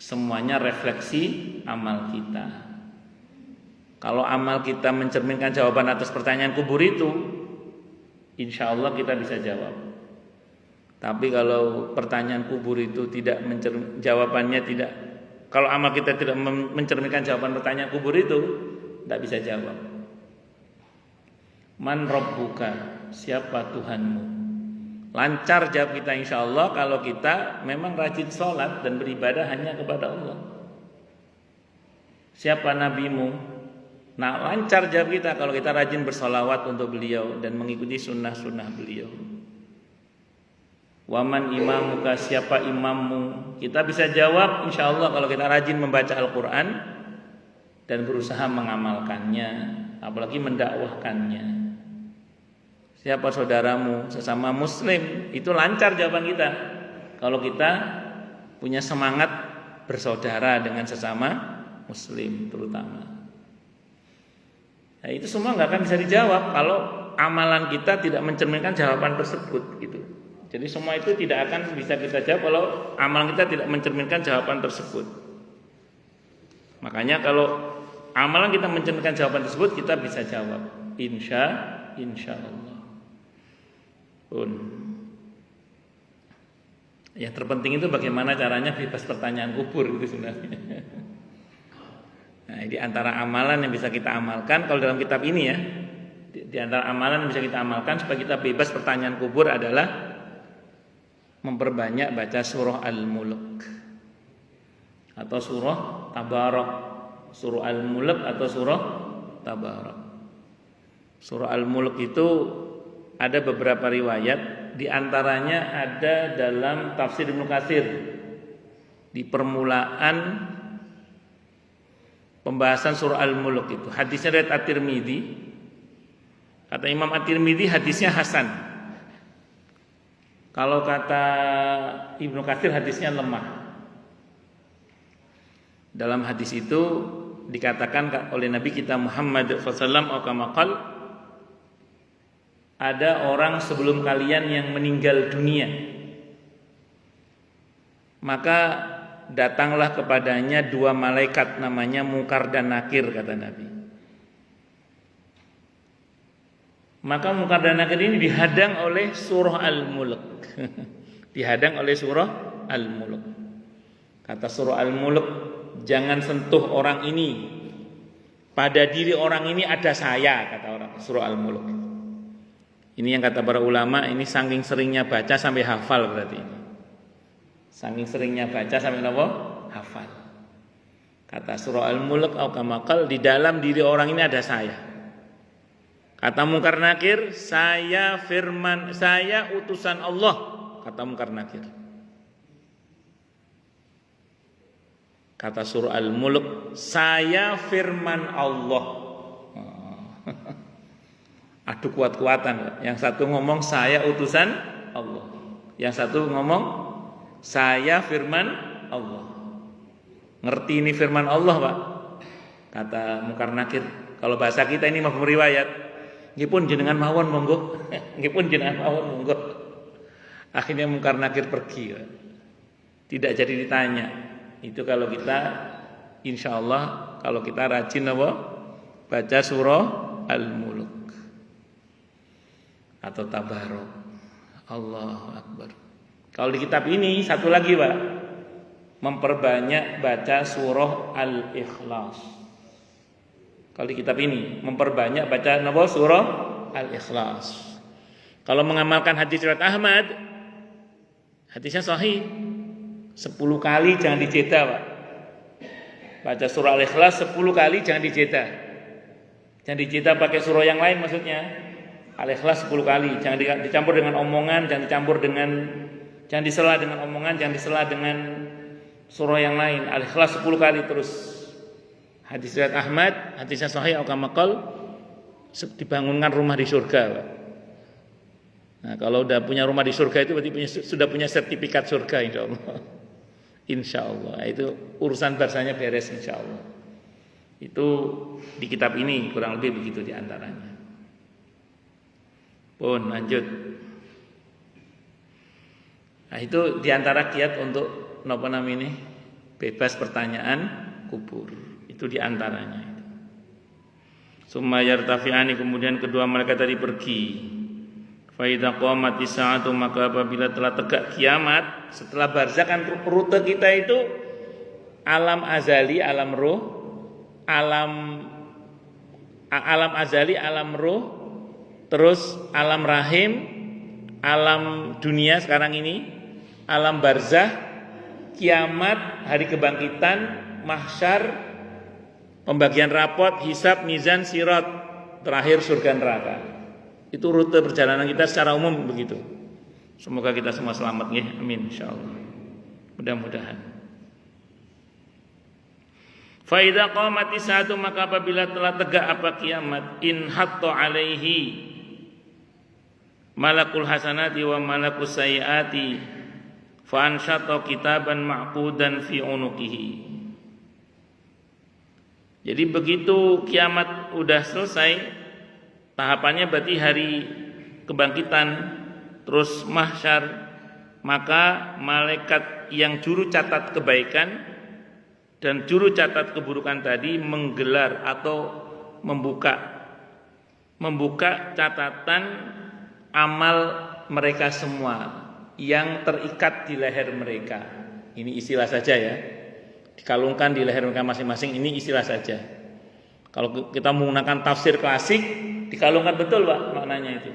Semuanya refleksi amal kita. Kalau amal kita mencerminkan jawaban atas pertanyaan kubur itu, insya Allah kita bisa jawab. Tapi kalau pertanyaan kubur itu jawabannya tidak, kalau amal kita tidak mencerminkan jawaban pertanyaan kubur itu, tidak bisa jawab. Man rabbuka, siapa Tuhanmu? Lancar jawab kita insya Allah kalau kita memang rajin sholat dan beribadah hanya kepada Allah. Siapa nabimu? Nah, lancar jawab kita kalau kita rajin bersolawat untuk beliau dan mengikuti sunnah-sunnah beliau. Waman imamuka, siapa imammu? Kita bisa jawab insya Allah kalau kita rajin membaca Al-Quran dan berusaha mengamalkannya, apalagi mendakwahkannya. Siapa saudaramu? Sesama muslim. Itu lancar jawaban kita kalau kita punya semangat bersaudara dengan sesama muslim terutama. Nah, itu semua nggak akan bisa dijawab kalau amalan kita tidak mencerminkan jawaban tersebut gitu. Jadi semua itu tidak akan bisa kita jawab kalau amalan kita tidak mencerminkan jawaban tersebut. Makanya kalau amalan kita mencerminkan jawaban tersebut, kita bisa jawab insya Allah. Yang terpenting itu bagaimana caranya bebas pertanyaan kubur itu sebenarnya. Nah, di antara amalan yang bisa kita amalkan kalau dalam kitab ini ya, di antara amalan yang bisa kita amalkan supaya kita bebas pertanyaan kubur adalah memperbanyak baca surah Al-Mulk atau surah Tabarak. Surah Al-Mulk atau surah Tabarak. Surah Al-Mulk itu ada beberapa riwayat, di antaranya ada dalam tafsir Ibnu Katsir di permulaan pembahasan surah Al-Mulk itu. Hadisnya dari At-Tirmidzi. Kata Imam At-Tirmidzi hadisnya hasan. Kalau kata Ibnu Katsir hadisnya lemah. Dalam hadis itu dikatakan oleh Nabi kita Muhammad SAW, ada orang sebelum kalian yang meninggal dunia, maka datanglah kepadanya dua malaikat namanya Munkar dan Nakir, kata Nabi. Maka Munkar dan Nakir ini dihadang oleh surah Al-Mulk. Dihadang oleh surah Al-Mulk. Kata surah Al-Mulk, jangan sentuh orang ini. Pada diri orang ini ada saya, kata orang surah Al-Mulk. Ini yang kata para ulama, ini saking seringnya baca sampai hafal berarti ini. Saking seringnya baca sampai apa? Hafal. Kata surah Al-Mulk au kamakal, di dalam diri orang ini ada saya. Kata Munkar Nakir, saya utusan Allah, kata Munkar Nakir. Kata surah Al-Mulk, saya firman Allah. Adu kuat-kuatan. Yang satu ngomong saya utusan Allah, yang satu ngomong saya firman Allah. Ngerti ini firman Allah, Pak? Kata Munkar Nakir, kalau bahasa kita ini mafhum riwayat, ngipun jenengan mawon monggo. Ngipun jenengan mawon monggo. Akhirnya Munkar Nakir pergi, Pak. Tidak jadi ditanya. Itu kalau kita insya Allah kalau kita rajin apa? Baca surah Al-Mulk atau Tabarok. Allahu Akbar. Kalau di kitab ini satu lagi, Pak, memperbanyak baca surah Al-Ikhlas. Kalau di kitab ini memperbanyak baca surah Al-Ikhlas. Kalau mengamalkan hadis riwayat Ahmad, hadisnya sahih, 10 kali jangan dijeda, Pak. Baca surah Al-Ikhlas 10 kali jangan dijeda. Jangan dijeda pakai surah yang lain maksudnya. Al-Ikhlas 10 kali, jangan dicampur dengan omongan, jangan disela dengan omongan, jangan disela dengan surah yang lain. Al-Ikhlas 10 kali terus. Hadis riwayat Ahmad, hadisnya sahih au kamakal, dibangunkan rumah di surga, Pak. Nah, kalau udah punya rumah di surga itu berarti sudah punya sertifikat surga insyaallah. Insyaallah. Itu urusan barzahnya beres insyaallah. Itu di kitab ini kurang lebih begitu di antaranya. Pun lanjut. Nah, itu di antara kiat untuk napa namanya bebas pertanyaan kubur. Itu di antaranya. Summa yartafi'ani, kemudian kedua malaikat tadi pergi. Fa idza qamatis saatu, maka apabila telah tegak kiamat, setelah barzakh kan rute kita itu alam azali, alam roh, alam azali, alam roh, terus alam rahim, alam dunia sekarang ini, alam barzakh, kiamat, hari kebangkitan, mahsyar, pembagian rapot, hisab, mizan, sirat, terakhir surga neraka. Itu rute perjalanan kita secara umum begitu. Semoga kita semua selamat ya, amin insyaallah. Mudah-mudahan. Fa idza qamatis saatu, maka apabila telah tegak apa kiamat, in hatta alaihi malakul hasanati wa malakus sayyiati fa ansyata kitaban ma'qudan fi unuqihi. Jadi begitu kiamat udah selesai, tahapannya berarti hari kebangkitan, terus mahsyar, maka malaikat yang juru catat kebaikan dan juru catat keburukan tadi menggelar atau membuka catatan amal mereka semua yang terikat di leher mereka. Ini istilah saja ya, dikalungkan di leher mereka masing-masing, ini istilah saja. Kalau kita menggunakan tafsir klasik, dikalungkan betul Pak maknanya itu.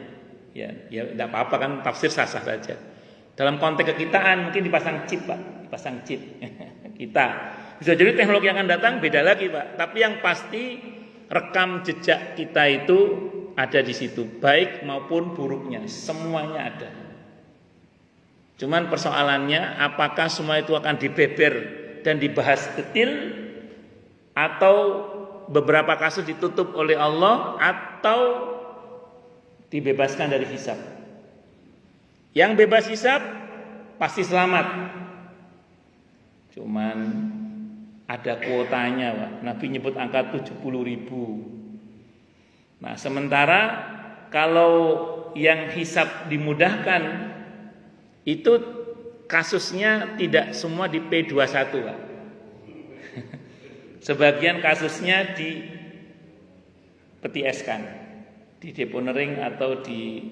Ya tidak apa-apa kan, tafsir sah-sah saja. Dalam konteks kekitaan mungkin dipasang chip Pak, dipasang chip. Kita bisa jadi teknologi yang akan datang beda lagi Pak. Tapi yang pasti rekam jejak kita itu ada di situ, baik maupun buruknya, semuanya ada. Cuman persoalannya apakah semua itu akan dibeber dan dibahas detail, atau beberapa kasus ditutup oleh Allah, atau dibebaskan dari hisab. Yang bebas hisab pasti selamat. Cuman ada kuotanya Pak. Nabi nyebut angka 70.000. Nah sementara kalau yang hisab dimudahkan itu kasusnya tidak semua di P21 Pak. Sebagian kasusnya di PTS-kan, di deponering atau di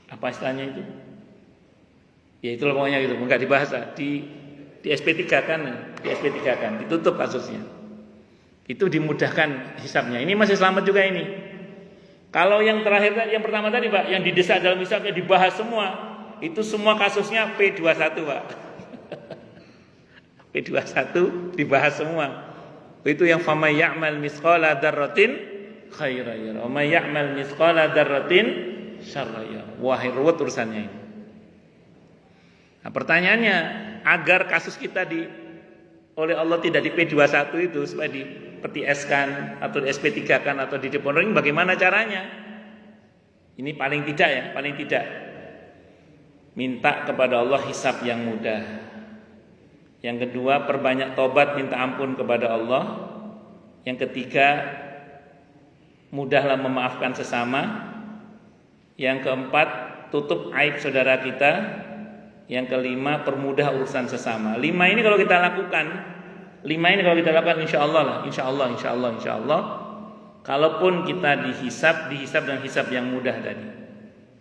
apa istilahnya itu? Ya itu pokoknya gitu, enggak dibahas lah. Di SP3 kan, ditutup kasusnya. Itu dimudahkan hisabnya. Ini masih selamat juga ini. Kalau yang terakhir yang pertama tadi Pak, yang didesak dalam hisabnya dibahas semua, itu semua kasusnya P21 Pak. P21 dibahas semua. Itu yang famay ya'mal misqala dzarratin khairan yara wa may ya'mal misqala dzarratin syarran yara. Wah, ruwet urusannya ini. Nah, pertanyaannya, agar kasus kita oleh Allah tidak di P21 itu, supaya di PTS-kan atau di SP3-kan atau di deponering, bagaimana caranya? Ini paling tidak minta kepada Allah hisab yang mudah. Yang kedua, perbanyak tobat, minta ampun kepada Allah. Yang ketiga, mudahlah memaafkan sesama. Yang keempat, tutup aib saudara kita. Yang kelima, permudah urusan sesama. 5 ini kalau kita lakukan, insya Allah. Kalaupun kita dihisab dan hisab yang mudah tadi.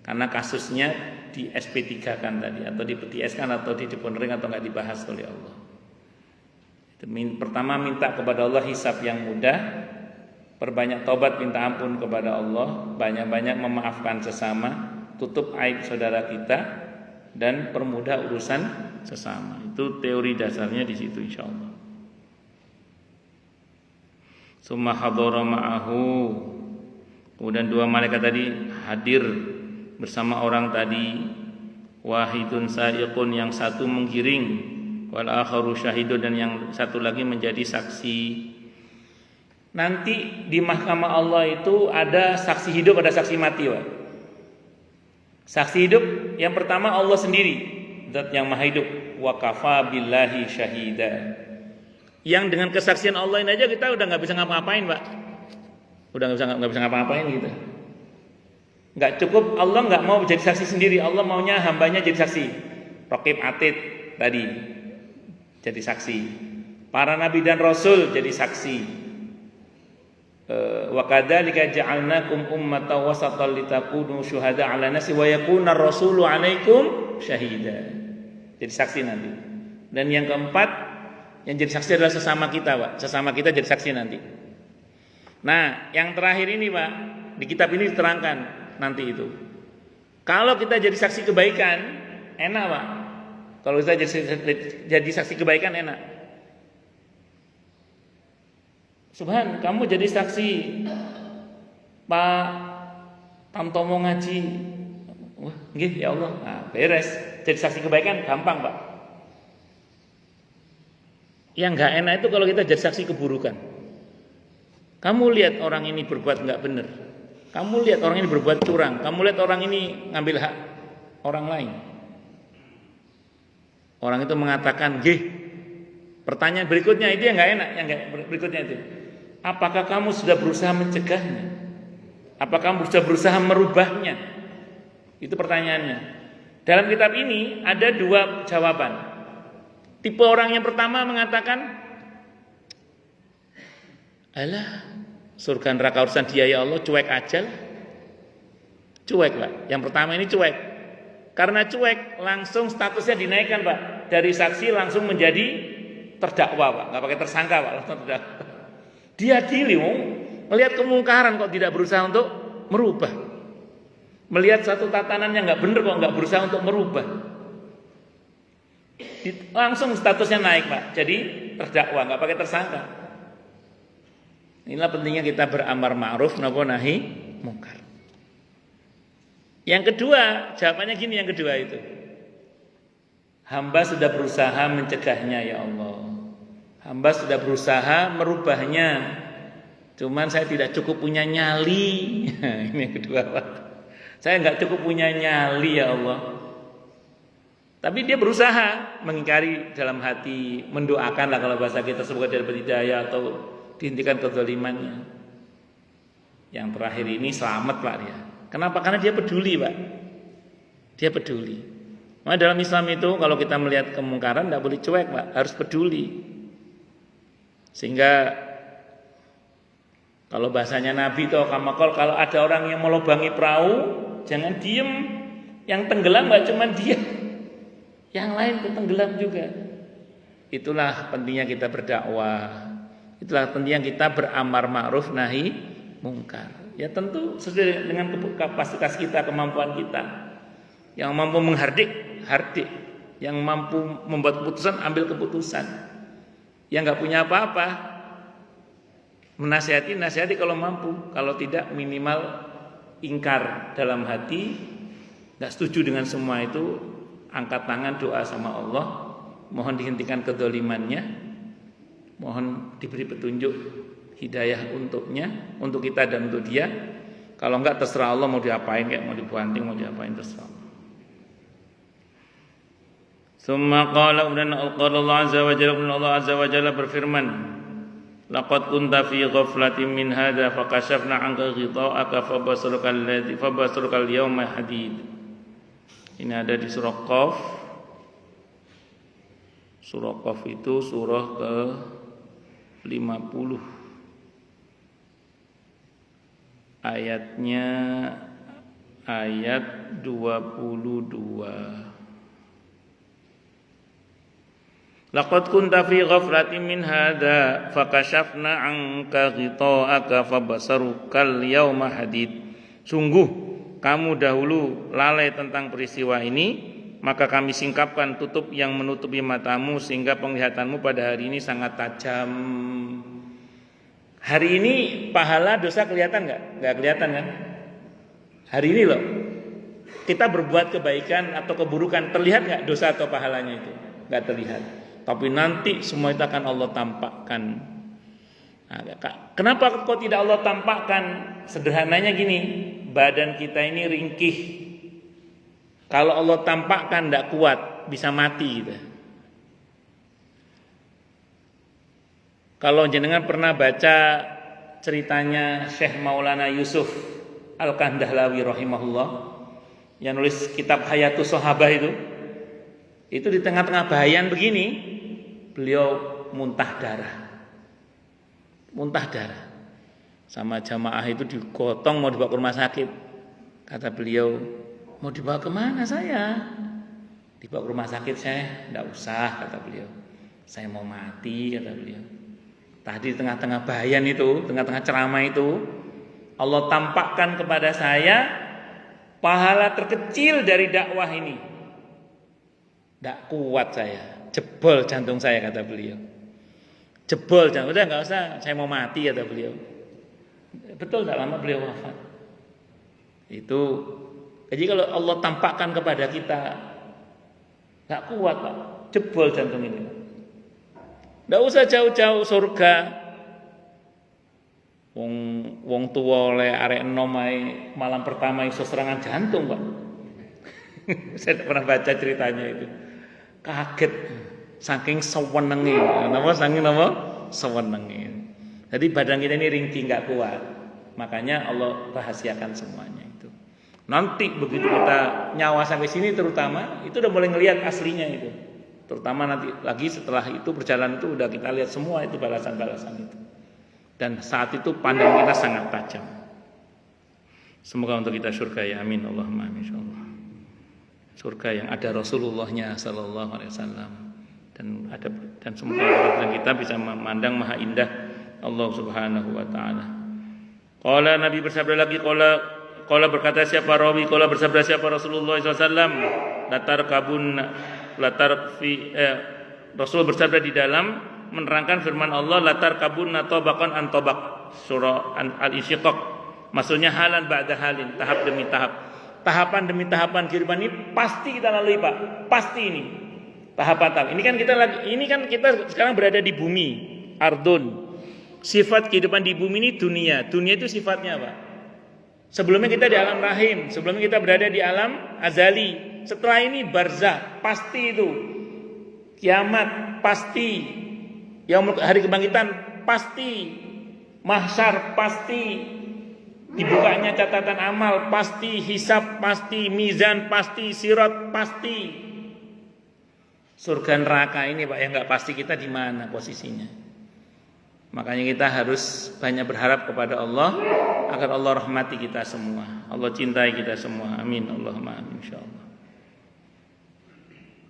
Karena kasusnya di SP3 kan tadi, atau di PTS kan, atau di deponering, atau enggak dibahas oleh Allah. Pertama, minta kepada Allah hisab yang mudah, perbanyak tobat, minta ampun kepada Allah, banyak-banyak memaafkan sesama, tutup aib saudara kita, dan permudah urusan sesama. Itu teori dasarnya di situ insyaallah. Summa hadara ma'ahu, kemudian dua malaikat tadi hadir bersama orang tadi, wahidun sa'iqun, yang satu menggiring, wal akharu syahidun, dan yang satu lagi menjadi saksi. Nanti di mahkamah Allah itu ada saksi hidup, ada saksi mati, Pak. Saksi hidup yang pertama Allah sendiri, zat yang maha hidup. Wa kafa billahi syahida. Yang dengan kesaksian Allah ini aja kita udah nggak bisa ngapa-ngapain, Pak. Udah nggak bisa ngapa-ngapain gitu. Nggak cukup, Allah nggak mau jadi saksi sendiri. Allah maunya hambanya jadi saksi. Raqib Atid tadi jadi saksi. Para nabi dan rasul jadi saksi. Wa kadzalika ja'alnakum ummatan wasatan litakunu syuhada 'alan nasi wa yakuna ar-rasulu 'alaikum syahida. Jadi saksi nanti. Dan yang keempat, yang jadi saksi adalah sesama kita, Pak. Sesama kita jadi saksi nanti. Nah, yang terakhir ini, Pak, di kitab ini diterangkan nanti itu. Kalau kita jadi saksi kebaikan, enak, Pak. Kalau kita jadi saksi kebaikan enak. Subhan, kamu jadi saksi Pak Tamtomo ngaji. Wah, nggih ya Allah. Nah, beres. Jadi saksi kebaikan gampang, Pak. Yang enggak enak itu kalau kita jadi saksi keburukan. Kamu lihat orang ini berbuat enggak benar. Kamu lihat orang ini berbuat curang. Kamu lihat orang ini ngambil hak orang lain. Orang itu mengatakan, "Nggih." Pertanyaan berikutnya itu yang enggak enak, yang berikutnya itu. Apakah kamu sudah berusaha mencegahnya? Apakah kamu sudah berusaha merubahnya? Itu pertanyaannya. Dalam kitab ini ada dua jawaban. Tipe orang yang pertama mengatakan, alah, surga neraka urusan dia ya Allah, cuek aja. Cuek, Pak. Yang pertama ini cuek. Karena cuek, langsung statusnya dinaikkan, Pak. Dari saksi langsung menjadi terdakwa, Pak. Enggak pakai tersangka, Pak. Langsung terdakwa. Dia adili, melihat kemungkaran kok tidak berusaha untuk merubah. Melihat satu tatanan yang enggak benar kok enggak berusaha untuk merubah. Langsung statusnya naik, Pak. Jadi terdakwa, enggak pakai tersangka. Inilah pentingnya kita beramar ma'ruf nahi mungkar. Yang kedua, jawabannya gini, yang kedua itu. Hamba sudah berusaha mencegahnya ya Allah. Hamba sudah berusaha merubahnya. Cuman saya tidak cukup punya nyali. Ini yang kedua, Pak. Saya enggak cukup punya nyali ya Allah. Tapi dia berusaha mengingkari dalam hati, mendoakan lah kalau bahasa kita, semoga dia dapat hidayah atau dihentikan kezalimannya. Yang terakhir ini selamat, Pak, dia. Kenapa? Karena dia peduli, Pak. Dia peduli. Nah, dalam Islam itu kalau kita melihat kemungkaran tidak boleh cuek, Pak, harus peduli. Sehingga kalau bahasanya Nabi itu kamakol, kalau ada orang yang melubangi perahu, jangan diem. Yang tenggelam nggak cuma dia, yang lain tenggelam juga. Itulah pentingnya kita berdakwah. Itulah pentingnya kita beramar ma'ruf nahi mungkar. Ya tentu sesuai dengan kapasitas kita, kemampuan kita. Yang mampu menghardik, hardik. Yang mampu membuat keputusan, ambil keputusan. Yang nggak punya apa-apa, nasihati kalau mampu. Kalau tidak, minimal ingkar dalam hati, nggak setuju dengan semua itu, angkat tangan doa sama Allah, mohon dihentikan kedzalimannya, mohon diberi petunjuk hidayah untuknya, untuk kita dan untuk dia. Kalau enggak terserah Allah mau diapain, kayak mau dibanting, mau diapain terserah Allah. Summa qala Allah azza wa jalla berfirman, laqad kunta fi ghaflatin min hadza fakashafna 'anka ghita'aka fabasarukal yawma hadid. Ini ada di surah Qaf. Surah Qaf itu surah ke 50. Ayatnya ayat 22. Laqad kunta fi ghaflatin min hadza fakashafna 'anka ghita'aka fabasarukal yawma hadid. Sungguh kamu dahulu lalai tentang peristiwa ini, maka kami singkapkan tutup yang menutupi matamu sehingga penglihatanmu pada hari ini sangat tajam. Hari ini pahala dosa kelihatan enggak? Enggak kelihatan kan? Hari ini loh, kita berbuat kebaikan atau keburukan, terlihat enggak dosa atau pahalanya itu? Enggak terlihat. Tapi nanti semua itu akan Allah tampakkan. Nah, kenapa kok tidak Allah tampakkan? Sederhananya gini, badan kita ini ringkih, Kalau Allah tampakkan tidak kuat, bisa mati gitu. Kalau jenengan pernah baca ceritanya Syekh Maulana Yusuf Al-Kandahlawi rahimahullah yang nulis kitab Hayatus Sahabah itu di tengah-tengah bayan begini beliau muntah darah sama jamaah itu digotong mau dibawa ke rumah sakit. Kata beliau, mau dibawa kemana saya? Dibawa ke rumah sakit saya, tidak usah, kata beliau. Saya mau mati, kata beliau. Tadi di tengah-tengah bayan itu, tengah-tengah ceramah itu, Allah tampakkan kepada saya pahala terkecil dari dakwah ini. Tidak kuat saya, jebol jantung saya, kata beliau. Jebol jantung, udah nggak usah, saya mau mati, kata beliau. Betul, tak lama beliau wafat. Itu, jadi kalau Allah tampakkan kepada kita, nggak kuat Pak, jebol jantung ini. Nggak usah jauh-jauh surga. Wong tua oleh arek enom malam pertama iso serangan jantung Pak. Saya pernah baca ceritanya itu. Kaget, saking sewenenge. Saking sewenenge. Jadi badan kita ini ringkih nggak kuat. Makanya Allah rahasiakan semuanya itu. Nanti begitu kita nyawa sampai sini terutama itu udah mulai ngelihat aslinya itu. Terutama nanti lagi setelah itu berjalan itu udah kita lihat semua itu balasan-balasan itu. Dan saat itu pandangan kita sangat tajam. Semoga untuk kita surga ya amin Allahumma amin insyaallah. Surga yang ada Rasulullahnya sallallahu alaihi wasallam dan semoga kita bisa memandang maha indah Allah Subhanahu wa taala. Qala Nabi bersabda lagi qala berkata siapa rawi qala bersabda siapa Rasulullah sallallahu alaihi wasallam Rasul bersabda di dalam menerangkan firman Allah latar kabun tabaqan an tabaq surah Al-Insyiqaq. Maksudnya halan ba'da halin, tahap demi tahap. Tahapan demi tahapan kehidupan ini pasti kita lalui Pak. Pasti ini. Tahap-tahap. Ini kan kita sekarang berada di bumi, ardun. Sifat kehidupan di bumi ini dunia. Dunia itu sifatnya apa? Sebelumnya kita di alam rahim, sebelumnya kita berada di alam azali. Setelah ini barzah, pasti itu. Kiamat pasti. Hari kebangkitan pasti. Mahsyar pasti. Dibukanya catatan amal pasti, hisab pasti, mizan pasti, sirat pasti. Surga neraka ini Pak yang enggak pasti kita di mana posisinya. Makanya kita harus banyak berharap kepada Allah agar Allah rahmati kita semua. Allah cintai kita semua. Amin Allahumma amin insyaallah.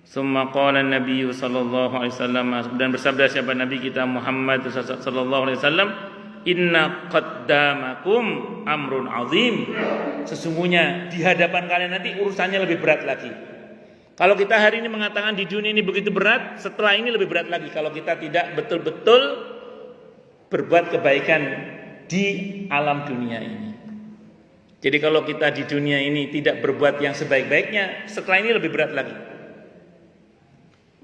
Summa qala Nabi sallallahu alaihi wasallam dan bersabda siapa Nabi kita Muhammad sallallahu alaihi wasallam, inna qaddamakum amrun azim. Sesungguhnya di hadapan kalian nanti urusannya lebih berat lagi. Kalau kita hari ini mengatakan di dunia ini begitu berat, setelah ini lebih berat lagi kalau kita tidak betul-betul berbuat kebaikan di alam dunia ini. Jadi kalau kita di dunia ini tidak berbuat yang sebaik-baiknya, setelah ini lebih berat lagi.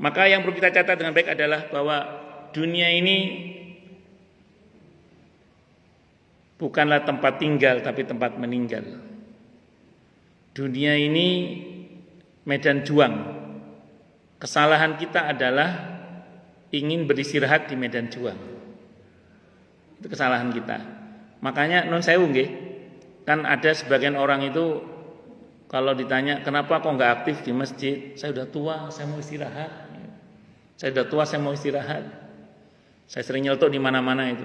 Maka yang perlu kita catat dengan baik adalah bahwa dunia ini bukanlah tempat tinggal tapi tempat meninggal. Dunia ini medan juang. Kesalahan kita adalah ingin beristirahat di medan juang. Itu kesalahan kita. Makanya non sewu nggih, kan ada sebagian orang itu kalau ditanya kenapa kok nggak aktif di masjid, saya udah tua, saya mau istirahat. Saya udah tua, saya mau istirahat. Saya sering nyeletuk di mana-mana itu.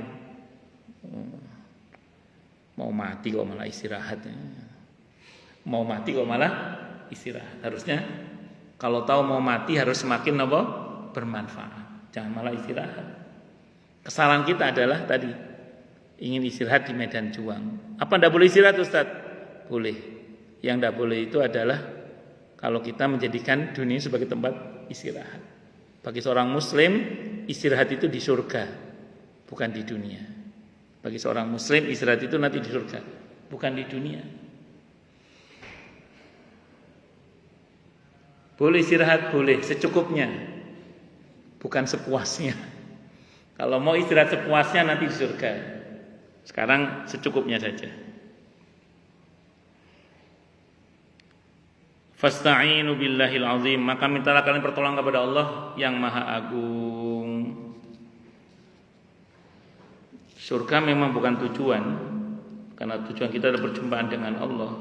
Mau mati kok malah istirahat. Mau mati kok malah istirahat. Harusnya kalau tahu mau mati harus semakin bermanfaat. Jangan malah istirahat. Kesalahan kita adalah tadi ingin istirahat di medan juang. Apa ndak boleh istirahat Ustaz? Boleh. Yang ndak boleh itu adalah kalau kita menjadikan dunia sebagai tempat istirahat. Bagi seorang muslim istirahat itu di surga, bukan di dunia. Bagi seorang muslim istirahat itu nanti di surga, bukan di dunia. Boleh istirahat, boleh secukupnya, bukan sepuasnya. Kalau mau istirahat sepuasnya nanti di surga. Sekarang secukupnya saja. Fasta'inu billahil azim, maka mintalah kalian pertolongan kepada Allah yang Maha Agung. Surga memang bukan tujuan, karena tujuan kita adalah perjumpaan dengan Allah.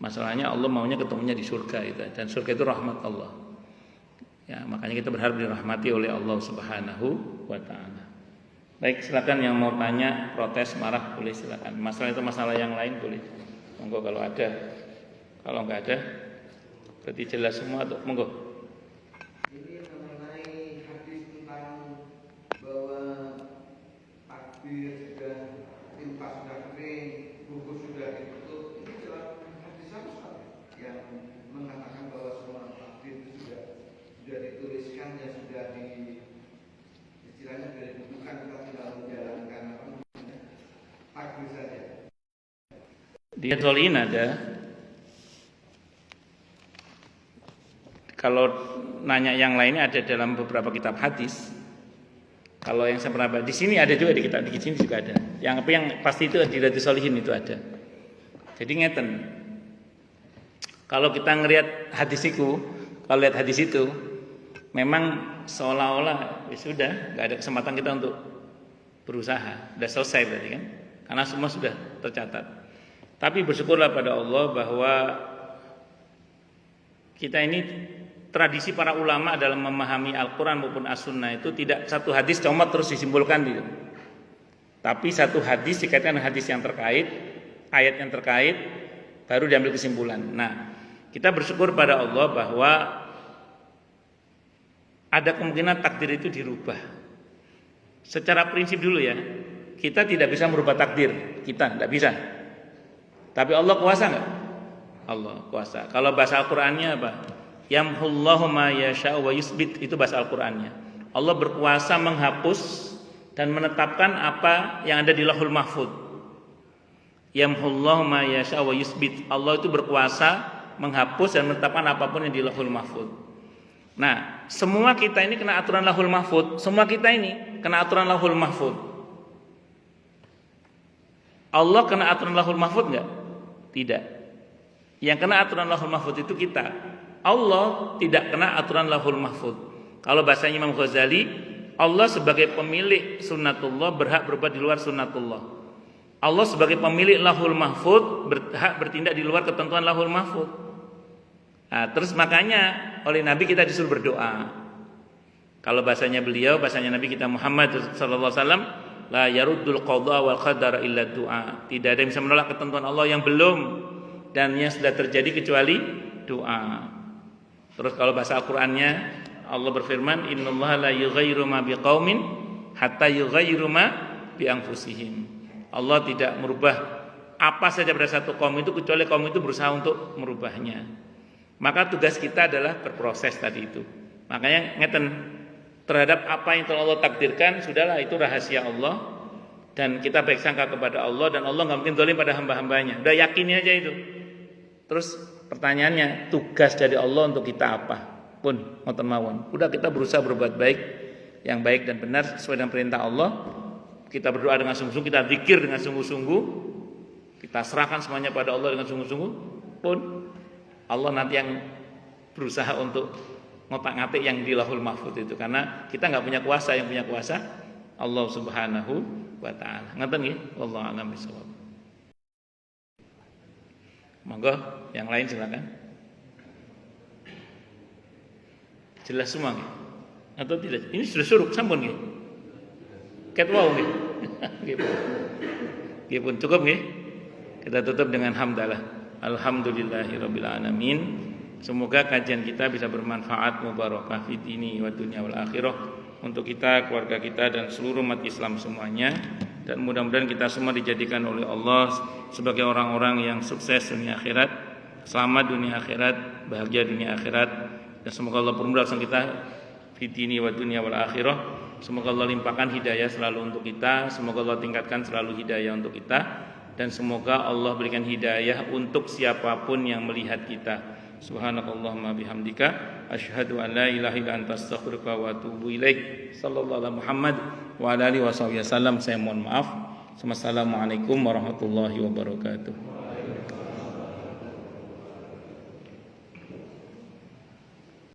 Masalahnya Allah maunya ketemunya di surga itu, dan surga itu rahmat Allah. Ya, makanya kita berharap dirahmati oleh Allah Subhanahu wa taala. Baik, silakan yang mau tanya, protes, marah boleh silakan. Masalah itu masalah yang lain boleh. Monggo kalau ada. Kalau enggak ada, berarti jelas semua tuh. Monggo.
Ini mengenai hadis tentang bahwa takbir sudah timpa sudah kering, buku sudah ditutup. Ini dalam hadis apa yang mengatakan bahwa semua takbir itu sudah dituliskan dan sudah istilahnya sudah dibutuhkan, kita tinggal menjalankan takbir saja.
Di Tolin ada. Kalau nanya yang lainnya ada dalam beberapa kitab hadis. Kalau yang saya pernah baca di sini ada juga, di kitab di sini juga ada. Yang pasti itu di Riyadhus Shalihin itu ada. Jadi ngeten. Kalau kita ngelihat hadis itu, kalau lihat hadis itu, memang seolah-olah ya sudah, nggak ada kesempatan kita untuk berusaha. Sudah selesai berarti kan? Karena semua sudah tercatat. Tapi bersyukurlah pada Allah bahwa kita ini, tradisi para ulama dalam memahami Al-Quran maupun As-Sunnah itu tidak satu hadis comot terus disimpulkan gitu. Tapi satu hadis dikaitkan dengan hadis yang terkait, ayat yang terkait, baru diambil kesimpulan. Nah, kita bersyukur pada Allah bahwa ada kemungkinan takdir itu dirubah. Secara prinsip dulu ya, kita tidak bisa merubah takdir, kita tidak bisa. Tapi Allah kuasa nggak? Allah kuasa. Kalau bahasa Al-Qur'annya apa? Yamhullahu ma yasha'u wa yusbit, itu bahasa Al-Qur'annya. Allah berkuasa menghapus dan menetapkan apa yang ada di Lauhul Mahfuz. Yamhullahu ma yasha'u wa yusbit. Allah itu berkuasa menghapus dan menetapkan apapun yang di Lauhul Mahfuz. Nah, semua kita ini kena aturan Lauhul Mahfuz. Semua kita ini kena aturan Lauhul Mahfuz. Allah kena aturan Lauhul Mahfuz enggak? Tidak. Yang kena aturan Lauhul Mahfuz itu kita. Allah tidak kena aturan Lauhul Mahfuz. Kalau bahasanya Imam Ghazali, Allah sebagai pemilik sunnatullah berhak berbuat di luar sunnatullah. Allah sebagai pemilik Lauhul Mahfuz berhak bertindak di luar ketentuan Lauhul Mahfuz. Nah, terus makanya oleh Nabi kita disuruh berdoa. Kalau bahasanya beliau, bahasanya Nabi kita Muhammad sallallahu alaihi wasallam, la yaruddul qada wal qadar illa du'a. Tidak ada yang bisa menolak ketentuan Allah yang belum dan yang sudah terjadi kecuali doa. Terus kalau bahasa Al-Qur'annya, Allah berfirman, innallaha la yughayyiru ma biqaumin hatta yughayyiru ma bi anfusihim. Allah tidak merubah apa saja pada satu kaum itu kecuali kaum itu berusaha untuk merubahnya. Maka tugas kita adalah berproses tadi itu. Makanya ngeten, terhadap apa yang telah Allah takdirkan, sudahlah itu rahasia Allah, dan kita baik sangka kepada Allah, dan Allah nggak mungkin zalim pada hamba-hambanya. Udah yakini aja itu. Terus pertanyaannya, tugas dari Allah untuk kita apa? Pun ngoten mawon. Udah kita berusaha berbuat baik, yang baik dan benar sesuai dengan perintah Allah. Kita berdoa dengan sungguh-sungguh, kita zikir dengan sungguh-sungguh, kita serahkan semuanya pada Allah dengan sungguh-sungguh. Pun Allah nanti yang berusaha untuk ngotak-ngatik yang di Lauhul Mahfuz itu, karena kita nggak punya kuasa, yang punya kuasa Allah Subhanahu wa taala. Ngoten nggih, wallahu a'lam bishawab. Monggo yang lain silakan. Jelas semua nggih? Atau tidak? Ini sudah suruk sampun nggih. Ket wau nggih. Nggih pun cukup nggih. Kita tutup dengan hamdalah. Alhamdulillahirabbil alamin. Semoga kajian kita bisa bermanfaat, mubarakah fid dini wa dunya wal akhirah untuk kita, keluarga kita dan seluruh umat Islam semuanya, dan mudah-mudahan kita semua dijadikan oleh Allah sebagai orang-orang yang sukses dunia akhirat, selamat dunia akhirat, bahagia dunia akhirat, dan semoga Allah permudah urusan kita fid dini wa dunya wal akhirah. Semoga Allah limpahkan hidayah selalu untuk kita, semoga Allah tingkatkan selalu hidayah untuk kita, dan semoga Allah berikan hidayah untuk siapapun yang melihat kita. Subhanakallahumma bihamdika asyhadu an la ilaha illa anta astaghfiruka wa atubu ilaik. Sallallahu alaihi Muhammad wa ala alihi wasallam. Saya mohon maaf. Wassalamualaikum warahmatullahi wabarakatuh.